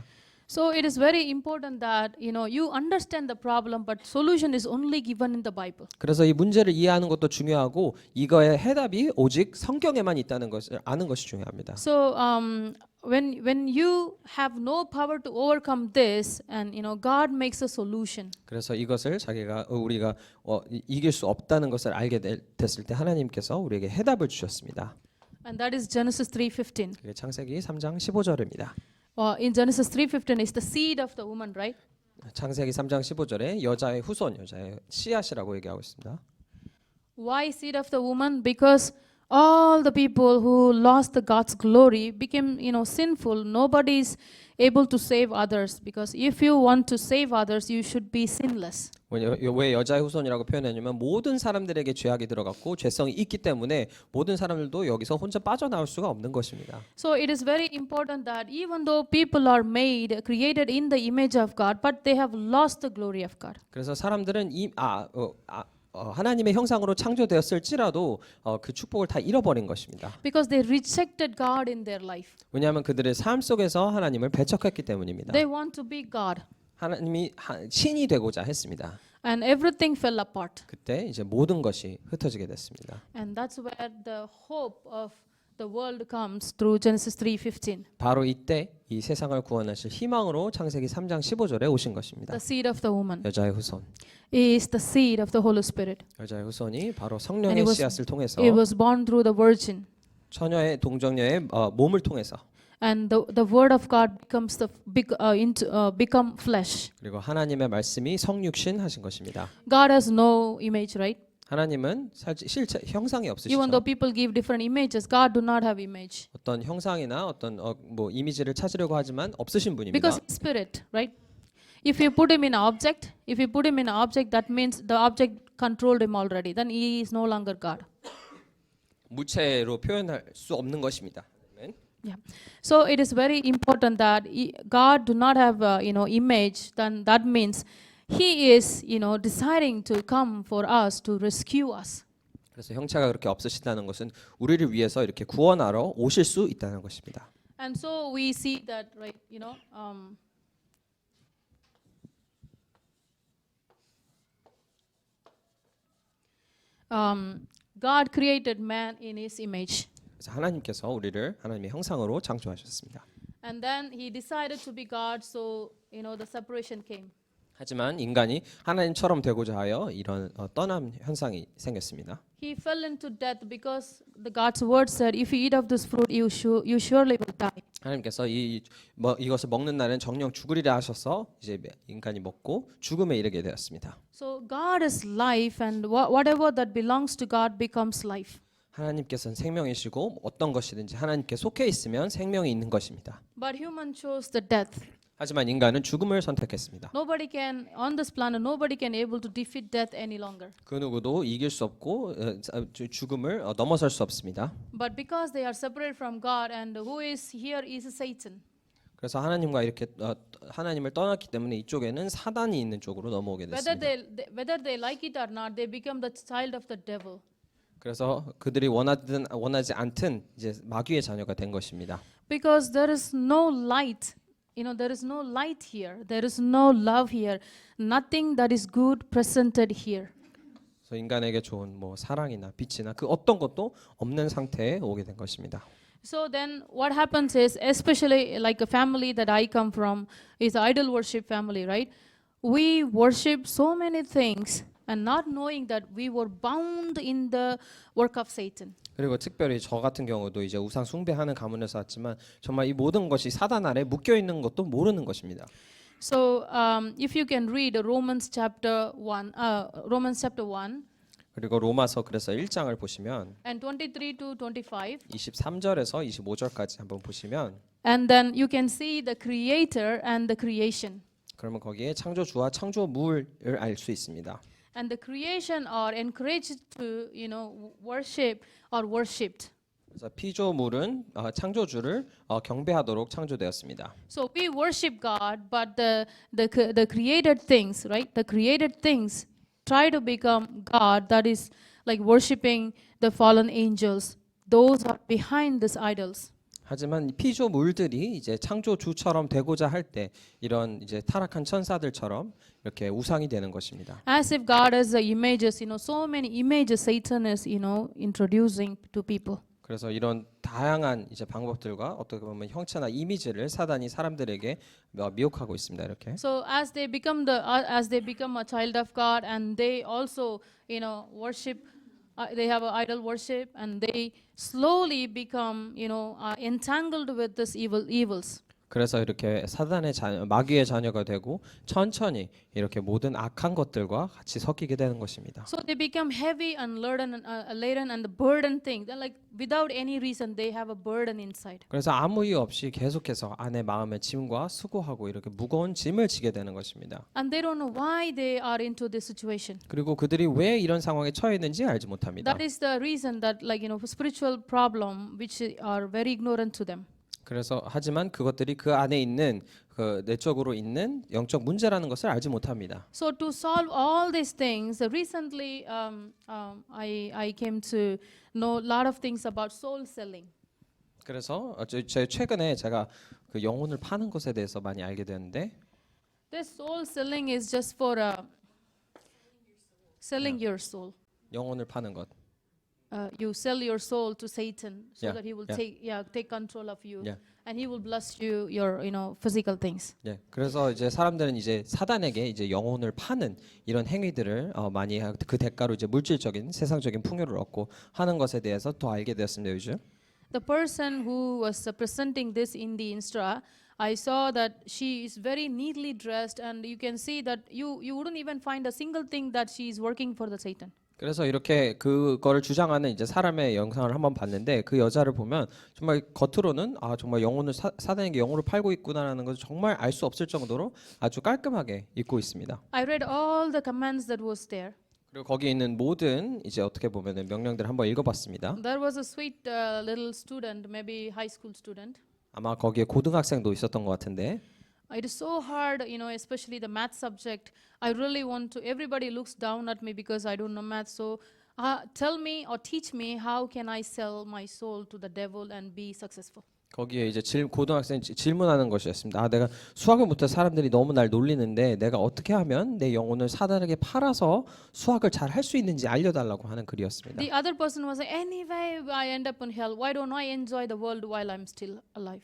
So it is very important that you understand the problem, but solution is only given in the Bible. 그래서 이 문제를 이해하는 것도 중요하고 이거의 해답이 오직 성경에만 있다는 것을 아는 것이 중요합니다. So when you have no power to overcome this, and God makes a solution. 그래서 이것을 우리가 이길 수 없다는 것을 알게 됐을 때 하나님께서 우리에게 해답을 주셨습니다. And that is Genesis 3:15. 그게 창세기 3장 15절입니다. In Genesis 3:15 is the seed of the woman, right? 창세기 3장 15절에 여자의 후손, 여자의 씨앗이라고 얘기하고 있습니다. Why seed of the woman? Because all the people who lost the God's glory became, sinful. Nobody is able to save others. Because if you want to save others, you should be sinless. 왜 여자의 후손이라고 표현했냐면 모든 사람들에게 죄악이 들어갔고 죄성이 있기 때문에 모든 사람들도 여기서 혼자 빠져나올 수가 없는 것입니다. So it is very important that even though people are created in the image of God, but they have lost the glory of God. 그래서 사람들은 하나님의 형상으로 창조되었을지라도 그 축복을 다 잃어버린 것입니다. Because they rejected God in their life. 왜냐하면 그들의 삶 속에서 하나님을 배척했기 때문입니다. They want to be God. 하나님이 신이 되고자 했습니다. And everything fell apart. 그때 이제 모든 것이 흩어지게 됐습니다. And that's where the hope of the world comes through Genesis 3:15. 바로 이때 이 세상을 구원하실 희망으로 창세기 3장 15절에 오신 것입니다. The seed of the woman 여자의 후손. is the seed of the Holy Spirit. 여자의 후손이 바로 And 성령의 씨앗을 통해서 it was born through the virgin. 처녀의 동정녀의 몸을 통해서 And the word of God becomes become flesh. 그리고 하나님의 말씀이 성육신 하신 것입니다. God has no image, right? 하나님은 실체 형상이 없으시죠. Even though people give different images, God do not have image. 어떤 형상이나 어떤 이미지를 찾으려고 하지만 없으신 분입니다. Because he's spirit, right? If you put him in an object, that means the object controlled him already. Then he is no longer God. 무체로 표현할 수 없는 것입니다. Yeah. So it is very important that God do not have image. Then that means He is, deciding to come for us to rescue us. 그래서 형체가 그렇게 없으시다는 것은 우리를 위해서 이렇게 구원하러 오실 수 있다는 것입니다. And so we see that, right, God created man in his image. 그래서 하나님께서 우리를 하나님의 형상으로 창조하셨습니다. And then he decided to be God, so, the separation came. 하지만 인간이 하나님처럼 되고자 하여 이런 떠남 현상이 생겼습니다. He fell into death because the God's word said, if you eat of this fruit, you surely will die. 하나님께서 이것을 먹는 날은 정령 죽으리라 하셔서 이제 인간이 먹고 죽음에 이르게 되었습니다. So God is life, and whatever that belongs to God becomes life. 하나님께서는 생명이시고 어떤 것이든지 하나님께 속해 있으면 생명이 있는 것입니다. But human chose the death. 하지만 인간은 죽음을 선택했습니다. Nobody can on this planet. Nobody can able to defeat death any longer. 그 누구도 이길 수 없고 죽음을 넘어설 수 없습니다. But because they are separated from God, and who is here is Satan. 그래서 하나님과 이렇게 하나님을 떠났기 때문에 이쪽에는 사단이 있는 쪽으로 넘어오게 됐습니다. Whether they like it or not, they become the child of the devil. 그래서 그들이 원하든 원하지 않든 이제 마귀의 자녀가 된 것입니다. Because there is no light. There is no light here. There is no love here. Nothing that is good presented here. 그래서 인간에게 좋은 뭐 사랑이나 빛이나 그 어떤 것도 없는 상태에 오게 된 것입니다. So then what happens is, especially like a family that I come from is idol worship family, right? We worship so many things and not knowing that we were bound in the work of Satan. 그리고 특별히 저 같은 경우도 이제 우상 숭배하는 가문에서 왔지만 정말 이 모든 것이 사단 아래 묶여 있는 것도 모르는 것입니다. So if you can read Romans chapter 1, 그리고 로마서 그래서 1장을 보시면 and 23 to 25, 23절에서 25절까지 한번 보시면 and then you can see the creator and the creation. 그러면 거기에 창조주와 창조물을 알 수 있습니다. And the creation are encouraged to, worship or worshipped. 그래서 피조물은 창조주를 경배하도록 창조되었습니다. So we worship God, but the created things, right? The created things try to become God. That is like worshiping the fallen angels. Those are behind these idols. 하지만 피조물들이 이제 창조주처럼 되고자 할 때 이런 이제 타락한 천사들처럼 이렇게 우상이 되는 것입니다. As if God has the images, so many images Satan is, introducing to people. 그래서 이런 다양한 이제 방법들과 어떻게 보면 형체나 이미지를 사단이 사람들에게 미혹하고 있습니다. 이렇게. So as they become a child of God, and they also, worship. They have idol worship, and they slowly become, entangled with this evils. 그래서 이렇게 사단의 마귀의 자녀가 되고 천천히 이렇게 모든 악한 것들과 같이 섞이게 되는 것입니다. So they become heavy and laden and the burden thing. They're like without any reason they have a burden inside. 그래서 아무 이유 없이 계속해서 안에 마음의 짐과 수고하고 이렇게 무거운 짐을 지게 되는 것입니다. And they don't know why they are into this situation. 그리고 그들이 왜 이런 상황에 처해 있는지 알지 못합니다. That is the reason that spiritual problem which are very ignorant to them. 그래서 하지만 그것들이 그 안에 있는 그 내적으로 있는 영적 문제라는 것을 알지 못합니다. So to solve all these things, recently I came to know a lot of things about soul selling. 그래서 최근에 제가 그 영혼을 파는 것에 대해서 많이 알게 되는데, This soul selling is just for selling your soul. 영혼을 파는 것. You sell your soul to Satan so Yeah, that he will yeah. take control of you, Yeah. and he will bless you your physical things. 예, 그래서 이제 사람들은 이제 사단에게 이제 영혼을 파는 이런 행위들을 많이 그 대가로 이제 물질적인 세상적인 풍요를 얻고 하는 것에 대해서 더 알게 되었습니다. 요즘. The person who was presenting this in the Insta, I saw that she is very neatly dressed, and you can see that you wouldn't even find a single thing that she is working for the Satan. 그래서 이렇게 그거를 주장하는 이제 사람의 영상을 한번 봤는데 그 여자를 보면 정말 겉으로는 정말 영혼을 사단에게 영혼을 팔고 있구나라는 것을 정말 알 수 없을 정도로 아주 깔끔하게 입고 있습니다. I read all the commands that was there. 그리고 거기 있는 모든 이제 어떻게 보면은 명령들을 한번 읽어봤습니다. There was a sweet little student, maybe high school student. 아마 거기에 고등학생도 있었던 것 같은데. It is so hard, especially the math subject. I really want to, everybody looks down at me because I don't know math. So tell me or teach me how can I sell my soul to the devil and be successful. 거기에 이제 고등학생이 질문하는 것이었습니다. 아, 내가 수학을 못해 사람들이 너무 날 놀리는데 내가 어떻게 하면 내 영혼을 사단에게 팔아서 수학을 잘 할 수 있는지 알려달라고 하는 글이었습니다. The other person was like, anyway, I end up in hell. Why don't I enjoy the world while I'm still alive?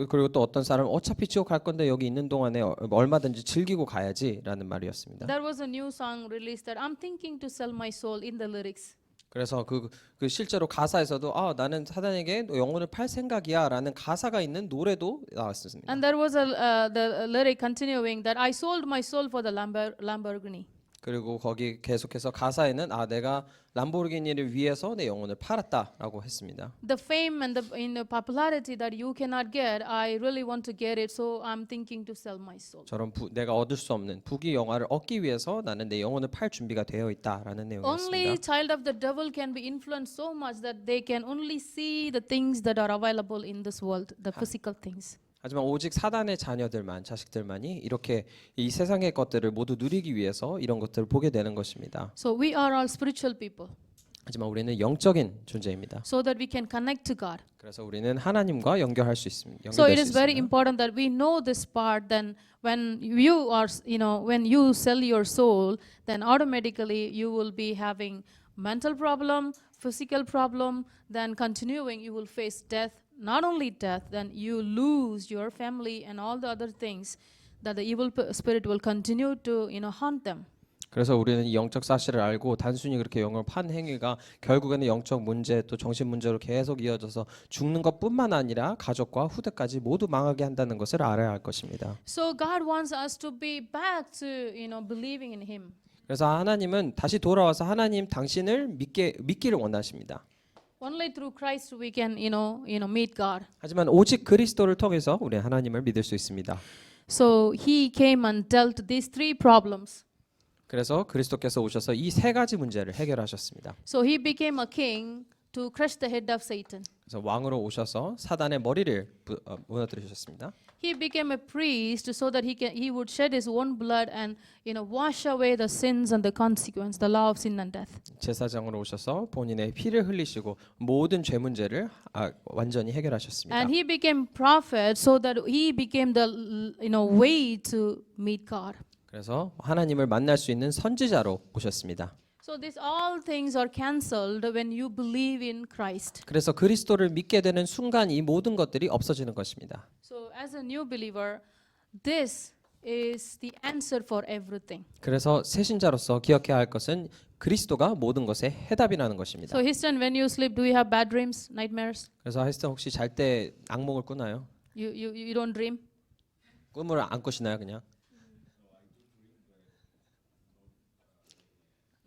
그리고 또 어떤 사람은 어차피 지옥 갈 건데 여기 있는 동안에 얼마든지 즐기고 가야지라는 말이었습니다. There was a new song released that I'm thinking to sell my soul in the lyrics. 그래서 그 실제로 가사에서도 아 나는 사단에게 영혼을 팔 생각이야라는 가사가 있는 노래도 나왔습니다. And there was the lyric continuing that I sold my soul for the Lamborghini. 그리고 거기 계속해서 가사에는 아 내가 람보르기니를 위해서 내 영혼을 팔았다라고 했습니다. The fame and the popularity that you cannot get, I really want to get it, so I'm thinking to sell my soul. 저런 내가 얻을 수 없는 부귀 영화를 얻기 위해서 나는 내 영혼을 팔 준비가 되어 있다라는 Only 내용이었습니다. child of the devil can be influenced so much that they can only see the things that are available in this world, the physical things. 하지만 오직 사단의 자녀들만 자식들만이 이렇게 이 세상의 것들을 모두 누리기 위해서 이런 것들을 보게 되는 것입니다. So we are all spiritual people, 하지만 우리는 영적인 존재입니다. so that we can connect to God. 그래서 우리는 하나님과 연결할 수 있습니다. So it 연결될 is 수 very 있습니다. important that we know this part. Then when you are, when you sell your soul, then automatically you will be having mental problem, physical problem. Then continuing, you will face death. Not only death, then you lose your family and all the other things that the evil spirit will continue to, haunt them. 그래서 우리는 이 영적 사실을 알고 단순히 그렇게 영을 판 행위가 결국에는 영적 문제 또 정신 문제로 계속 이어져서 죽는 것뿐만 아니라 가족과 후대까지 모두 망하게 한다는 것을 알아야 할 것입니다. So God wants us to be back to, believing in Him. 그래서 하나님은 다시 돌아와서 하나님 당신을 믿기를 원하십니다. Only through Christ we can, meet God. 하지만 오직 그리스도를 통해서 우리 하나님을 믿을 수 있습니다. So He came and dealt these three problems. 그래서 그리스도께서 오셔서 이 세 가지 문제를 해결하셨습니다. So He became a king to crush the head of Satan. 그래서 왕으로 오셔서 사단의 머리를 무너뜨리셨습니다. He became a priest so that he would shed his own blood and wash away the sins and the consequence, the law of sin and death. 제사장으로 오셔서 본인의 피를 흘리시고 모든 죄 문제를 완전히 해결하셨습니다. And he became prophet so that he became the way to meet God. 그래서 하나님을 만날 수 있는 선지자로 오셨습니다. So these all things are cancelled when you believe in Christ. 그래서 그리스도를 믿게 되는 순간 이 모든 것들이 없어지는 것입니다. So as a new believer, this is the answer for everything. 그래서 새신자로서 기억해야 할 것은 그리스도가 모든 것의 해답이라는 것입니다. So Histon, when you sleep, do you have bad dreams, nightmares? 그래서 하이스턴 혹시 잘 때 악몽을 꾸나요? You don't dream? 꿈을 안 꾸시나요, 그냥?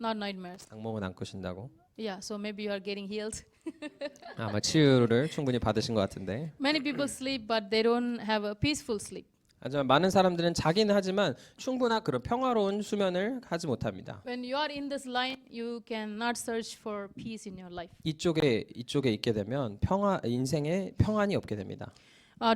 Not nightmares. 악몽은 안 꾸신다고? Yeah, so maybe you are getting healed. 아마 치유를 충분히 받으신 것 같은데. Many people sleep, but they don't have a peaceful sleep. 하지만 많은 사람들은 자기는 하지만 충분한 그런 평화로운 수면을 하지 못합니다. When you are in this line, you cannot search for peace in your life. 이쪽에 있게 되면 인생에 평안이 없게 됩니다.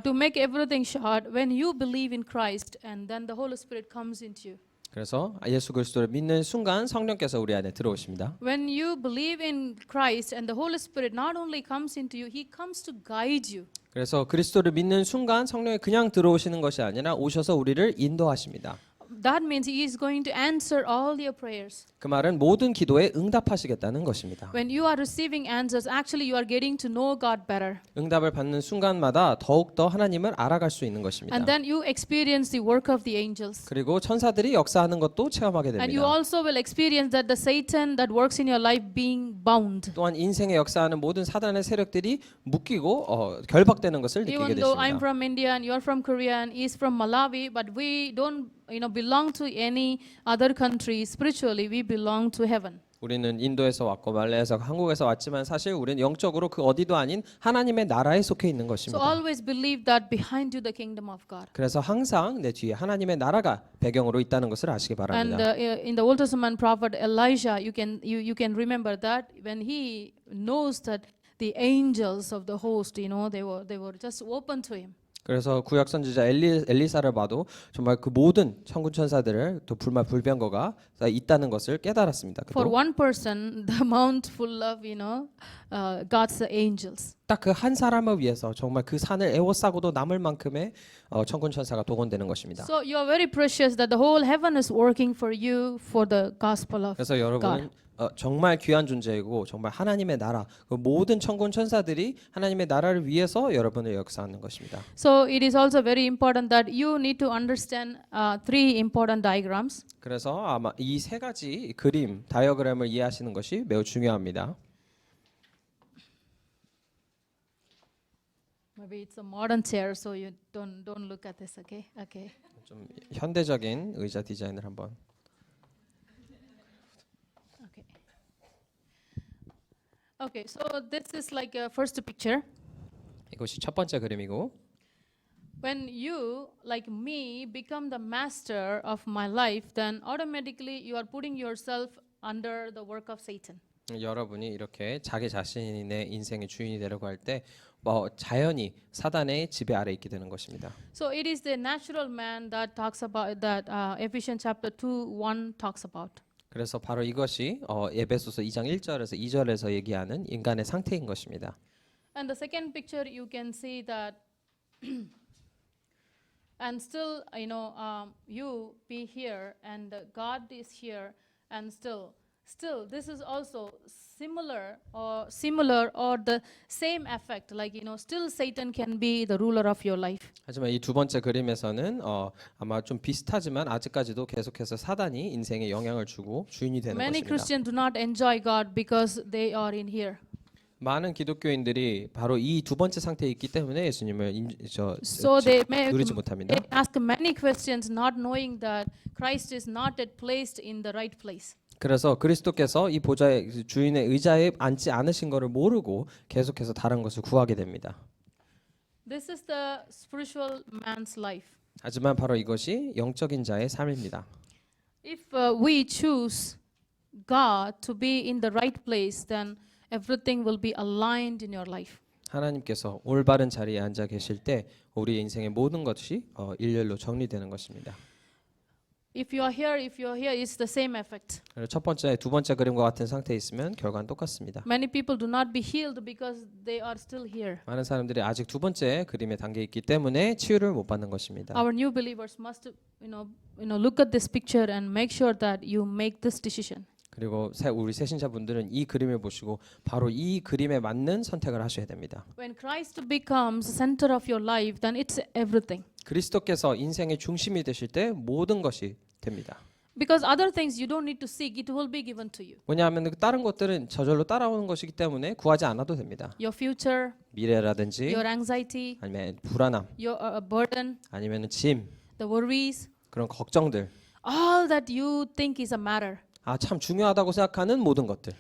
To make everything short, when you believe in Christ, and then the Holy Spirit comes into you. 그래서 예수 그리스도를 믿는 순간 성령께서 우리 안에 들어오십니다. When you believe in Christ and the Holy Spirit not only comes into you, He comes to guide you. 그래서 그리스도를 믿는 순간 성령이 그냥 들어오시는 것이 아니라 오셔서 우리를 인도하십니다. That means He is going to answer all your prayers. 그 말은 모든 기도에 응답하시겠다는 것입니다. When you are receiving answers, actually you are getting to know God better. 응답을 받는 순간마다 더욱더 하나님을 알아갈 수 있는 것입니다. And then you experience the work of the angels. 그리고 천사들이 역사하는 것도 체험하게 And you 됩니다. also will experience that the Satan that works in your life being bound. 또한 인생에 역사하는 모든 사단의 세력들이 묶이고 결박되는 것을 느끼게 Even though I'm 되십니다. from India and you're from Korea and he's from Malawi, but we don't belong to any other country. Spiritually, we belong to heaven. 우리는 인도에서 왔고 말레이에서 한국에서 왔지만 사실 우리는 영적으로 그 어디도 아닌 하나님의 나라에 속해 있는 So 것입니다. always believe that behind you the kingdom of God. 그래서 항상 내 뒤에 하나님의 나라가 배경으로 있다는 것을 아시기 And 바랍니다. in the Old Testament prophet Elijah, you can remember that when he knows that the angels of the host, they were just open to him. 그래서 구약 선지자 엘리사를 봐도 정말 그 모든 천군 천사들을 또 불말 불병거가 있다는 것을 깨달았습니다. For 그도 one person, the mount full of, God's angels. 딱 그 한 사람을 위해서 정말 그 산을 에워싸고도 남을 만큼의 천군 천사가 동원되는 것입니다. So you are very precious that the whole heaven is working for you for the gospel of 그래서 여러분은 God. 정말 귀한 존재이고 정말 하나님의 나라 그 모든 천군 천사들이 하나님의 나라를 위해서 여러분을 역사하는 것입니다. So it is also very important that you need to understand three important diagrams. 그래서 아마 이 세 가지 그림 다이어그램을 이해하시는 것이 매우 중요합니다. Maybe it's a modern chair, so you don't look at this, okay? Okay. 좀 현대적인 의자 디자인을 한번. Okay. Okay, so this is like a first picture. 이것이 첫 번째 그림이고 When you, like me, become the master of my life, then automatically you are putting yourself under the work of Satan. 여러분이 이렇게 자기 자신의 인생의 주인이 되려고 할 때 자연히 사단의 지배 아래 있게 되는 것입니다. So it is the natural man that talks about that Ephesians chapter 2:1 talks about. 그래서 바로 이것이 에베소서 2장 1절에서 2절에서 얘기하는 인간의 상태인 것입니다. And the second picture you can see that and still you be here and God is here and still this is also similar or the same effect like still Satan can be the ruler of your life. 하지만 이 두 번째 그림에서는 아마 좀 비슷하지만 아직까지도 계속해서 사단이 인생에 영향을 주고 주인이 되는 Many 것입니다. Christians do not enjoy God because they are in here. 많은 기독교인들이 바로 이 두 번째 상태에 있기 때문에 예수님을 So they 누리지 못합니다. they ask many questions not knowing that Christ is not yet placed in the right place. 그래서 그리스도께서 이 보좌의 주인의 의자에 앉지 않으신 것을 모르고 계속해서 다른 것을 구하게 됩니다. This is the spiritual man's life. 하지만 바로 이것이 영적인 자의 삶입니다. If we choose God to be in the right place, then everything will be aligned in your life. 하나님께서 올바른 자리에 앉아 계실 때 우리 인생의 모든 것이 일렬로 정리되는 것입니다. If you are here, it's the same effect. 그리고 첫 번째, 두 번째 그림과 같은 상태에 있으면 결과는 똑같습니다. Many people do not be healed because they are still here. 많은 사람들이 아직 두 번째 그림의 단계에 있기 때문에 치유를 못 받는 것입니다. Our new believers must, look at this picture and make sure that you make this decision. 그리고 우리 새신자분들은 이 그림을 보시고 바로 이 그림에 맞는 선택을 하셔야 됩니다. When Christ becomes center of your life, then it's everything. 그리스도께서 인생의 중심이 되실 때 모든 것이 됩니다. Because other things you don't need to seek, it will be given to you. 왜냐하면 다른 것들은 저절로 따라오는 것이기 때문에 구하지 않아도 됩니다. Your future, 미래라든지 your anxiety, 아니면 불안함, your burden, 아니면 짐, the worries, 그런 걱정들, all that you think is a matter. 참 중요하다고 생각하는 모든 것들.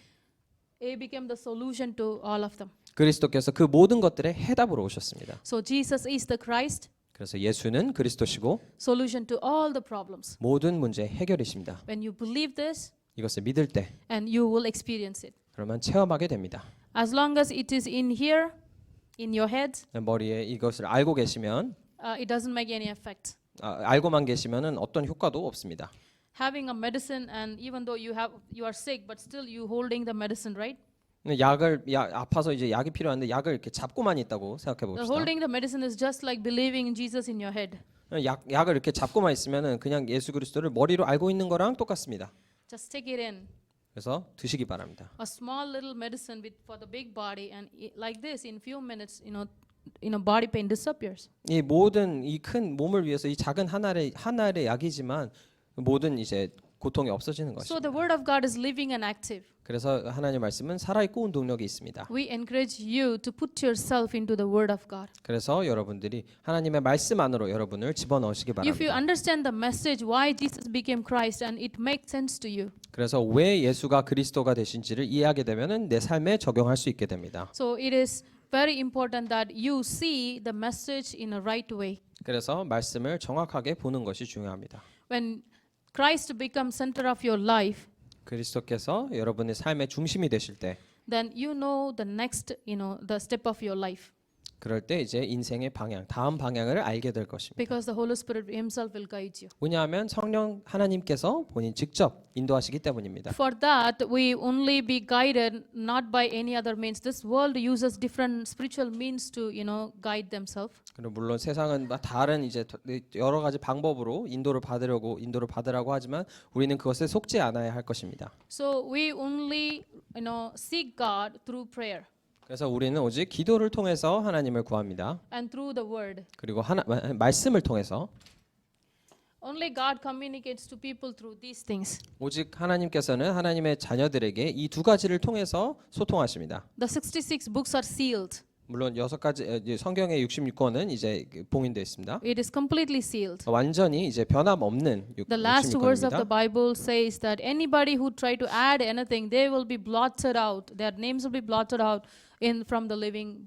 It became the solution to all of them. 그리스도께서 그 모든 것들의 해답으로 오셨습니다. So Jesus is the Christ, 그래서 예수는 그리스도시고 solution to all the problems. 모든 문제의 해결이십니다. When you believe this, 이것을 믿을 때 and you will experience it. 그러면 체험하게 됩니다. As long as it is in here, in your head, 머리에 이것을 알고 계시면 it doesn't make any effect. 알고만 계시면은 어떤 효과도 없습니다. Having a medicine, and even though you are sick, but still you holding the medicine, right? 아파서 이제 약이 필요한데 약을 이렇게 잡고만 있다고 생각해 봅시다. Holding the medicine is just like believing in Jesus in your head. 약을 이렇게 잡고만 있으면은 그냥 예수 그리스도를 머리로 알고 있는 거랑 똑같습니다. Just take it in. 그래서 드시기 바랍니다. A small little medicine for the big body, and like this, in few minutes, body pain disappears. 이 모든 이 큰 몸을 위해서 이 작은 하나의 약이지만 모든 이제 고통이 없어지는 So 것입니다. the word of God is living and active. 그래서 하나님 말씀은 살아있고 운동력이 있습니다. We encourage you to put yourself into the word of God. 그래서 여러분들이 하나님의 말씀 안으로 여러분을 집어넣으시기 If you 바랍니다. understand the message why Jesus became Christ and it makes sense to you. 그래서 왜 예수가 그리스도가 되신지를 이해하게 되면은 내 삶에 적용할 수 있게 됩니다. So it is very important that you see the message in a right way. 그래서 말씀을 정확하게 보는 것이 중요합니다. When Christ becomes center of your life, 그리스도께서 여러분의 삶의 중심이 되실 때 then you know the next, the step of your life. 그럴 때 이제 인생의 방향, 다음 방향을 알게 될 것입니다. because the Holy Spirit Himself will guide you. 왜냐하면 성령 하나님께서 본인 직접 인도하시기 때문입니다. For that, we only be guided not by any other means. This world uses different spiritual means to, guide themselves. 그리고 물론 세상은 다른 이제 여러 가지 방법으로 인도를 받으라고 하지만 우리는 그것에 속지 않아야 할 것입니다. So we only, seek God through prayer 그래서 우리는 오직 기도를 통해서 하나님을 구합니다. and through the Word. 그리고 말씀을 통해서 Only God communicates to people through these things. 오직 하나님께서는 하나님의 자녀들에게 이 두 가지를 통해서 소통하십니다. The 66 books are sealed. 물론 6가지 성경의 66권은 이제 봉인되어 있습니다. It is completely sealed. 완전히 이제 변함없는 The last verse of the 66권입니다. Bible says that anybody who try to add anything, they will be blotted out. Their names will be blotted out from the living,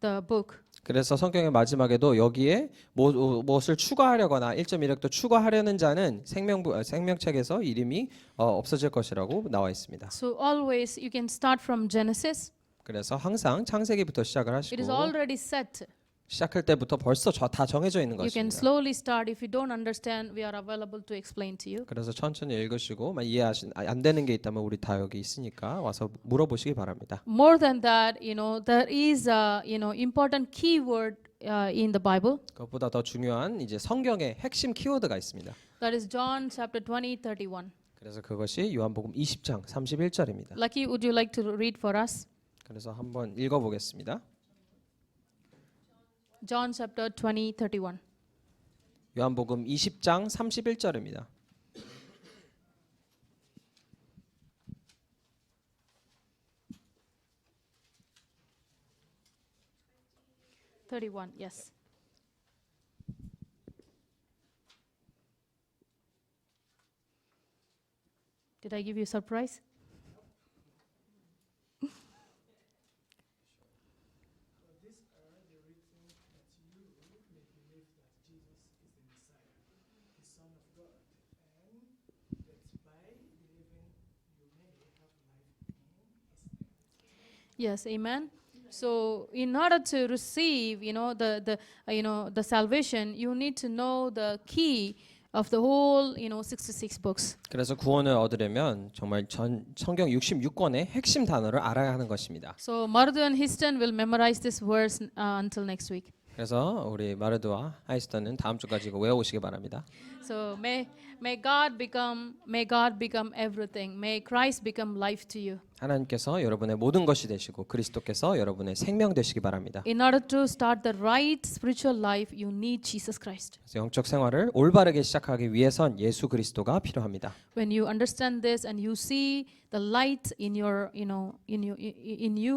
the book. 그래서 성경의 마지막에도 여기에 무엇을 추가하려거나 1.1획도 추가하려는 자는 생명책에서 이름이 없어질 것이라고 나와 있습니다. So always you can start from Genesis. 그래서 항상 창세기부터 시작을 It is 하시고 already set. 시작할 때부터 벌써 다 정해져 있는 You can 것입니다. slowly start. If you don't understand, we are available to explain to you. 그래서 천천히 읽으시고 안 되는 게 있다면 우리 다 여기 있으니까 와서 물어보시기 바랍니다. More than that, there is a important keyword in the Bible. 그것보다 더 중요한 이제 성경의 핵심 키워드가 있습니다. That is John chapter 20, 31. 그래서 그것이 요한복음 20장 31절입니다. Lucky, would you like to read for us? 그래서 한번 읽어보겠습니다. John chapter 20, 31. 요한복음 20장 31절입니다. Yes. Did I give you a surprise? Yes, amen. So, in order to receive, the salvation, you need to know the key of the whole, 66 books. 그래서 구원을 얻으려면 정말 전 성경 66권의 핵심 단어를 알아야 하는 것입니다. So, Marudu and Histon will memorize this verse until next week. 그래서 우리 마르드와 하이스턴은 다음 주까지 이거 외워오시기 바랍니다. So, may God become everything. May Christ become life to you. 하나님께서 여러분의 모든 것이 되시고 그리스도께서 여러분의 생명 되시기 바랍니다. In order to start the right spiritual life, you need Jesus Christ. 그래서 영적 생활을 올바르게 시작하기 위해선 예수 그리스도가 필요합니다. When you understand this and you see the light in you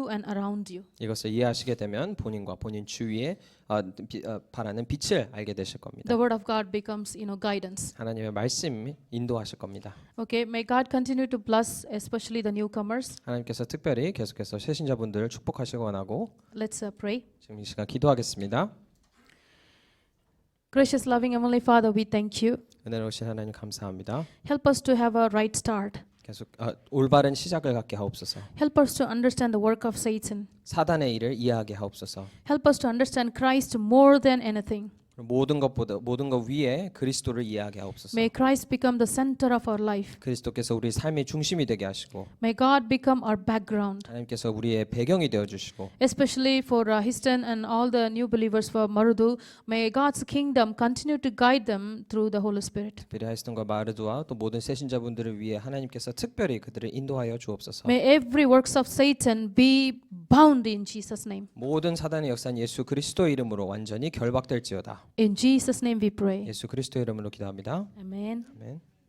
and around you, 이것을 이해하시게 되면 본인과 본인 주위에 바라는 빛을 알게 되실 겁니다. the word of God becomes, guidance. 하나님의 말씀이 인도하실 겁니다. Okay, may God continue to bless especially the newcomers. 하나님께서 특별히 계속해서 새신자분들을 축복하시기 원하고 Let's pray. 지금 이 시간 기도하겠습니다. Gracious, loving, Heavenly Father, we thank you. 은혜로우신 하나님 감사합니다. Help us to have a right start. 계속 올바른 시작을 갖게 하옵소서. Help us to understand the work of Satan. 사단의 일을 이해하게 하옵소서. Help us to understand Christ more than anything. 모든 것 위에 그리스도를 이해하게 하옵소서. May Christ become the center of our life. 그리스도께서 우리 삶의 중심이 되게 하시고 May God become our background. 하나님께서 우리의 배경이 되어 주시고 Especially for Histon and all the new believers for Marudu, may God's kingdom continue to guide them through the Holy Spirit. 특별히 하이스턴과 마르드와 또 모든 새신자분들을 위해 하나님께서 특별히 그들을 인도하여 주옵소서. May every works of Satan be bound in Jesus' name. 모든 사단의 역사는 예수 그리스도의 이름으로 완전히 결박될지어다. In Jesus' name we pray. 예수 그리스도의 이름으로 기도합니다. Amen. 아멘.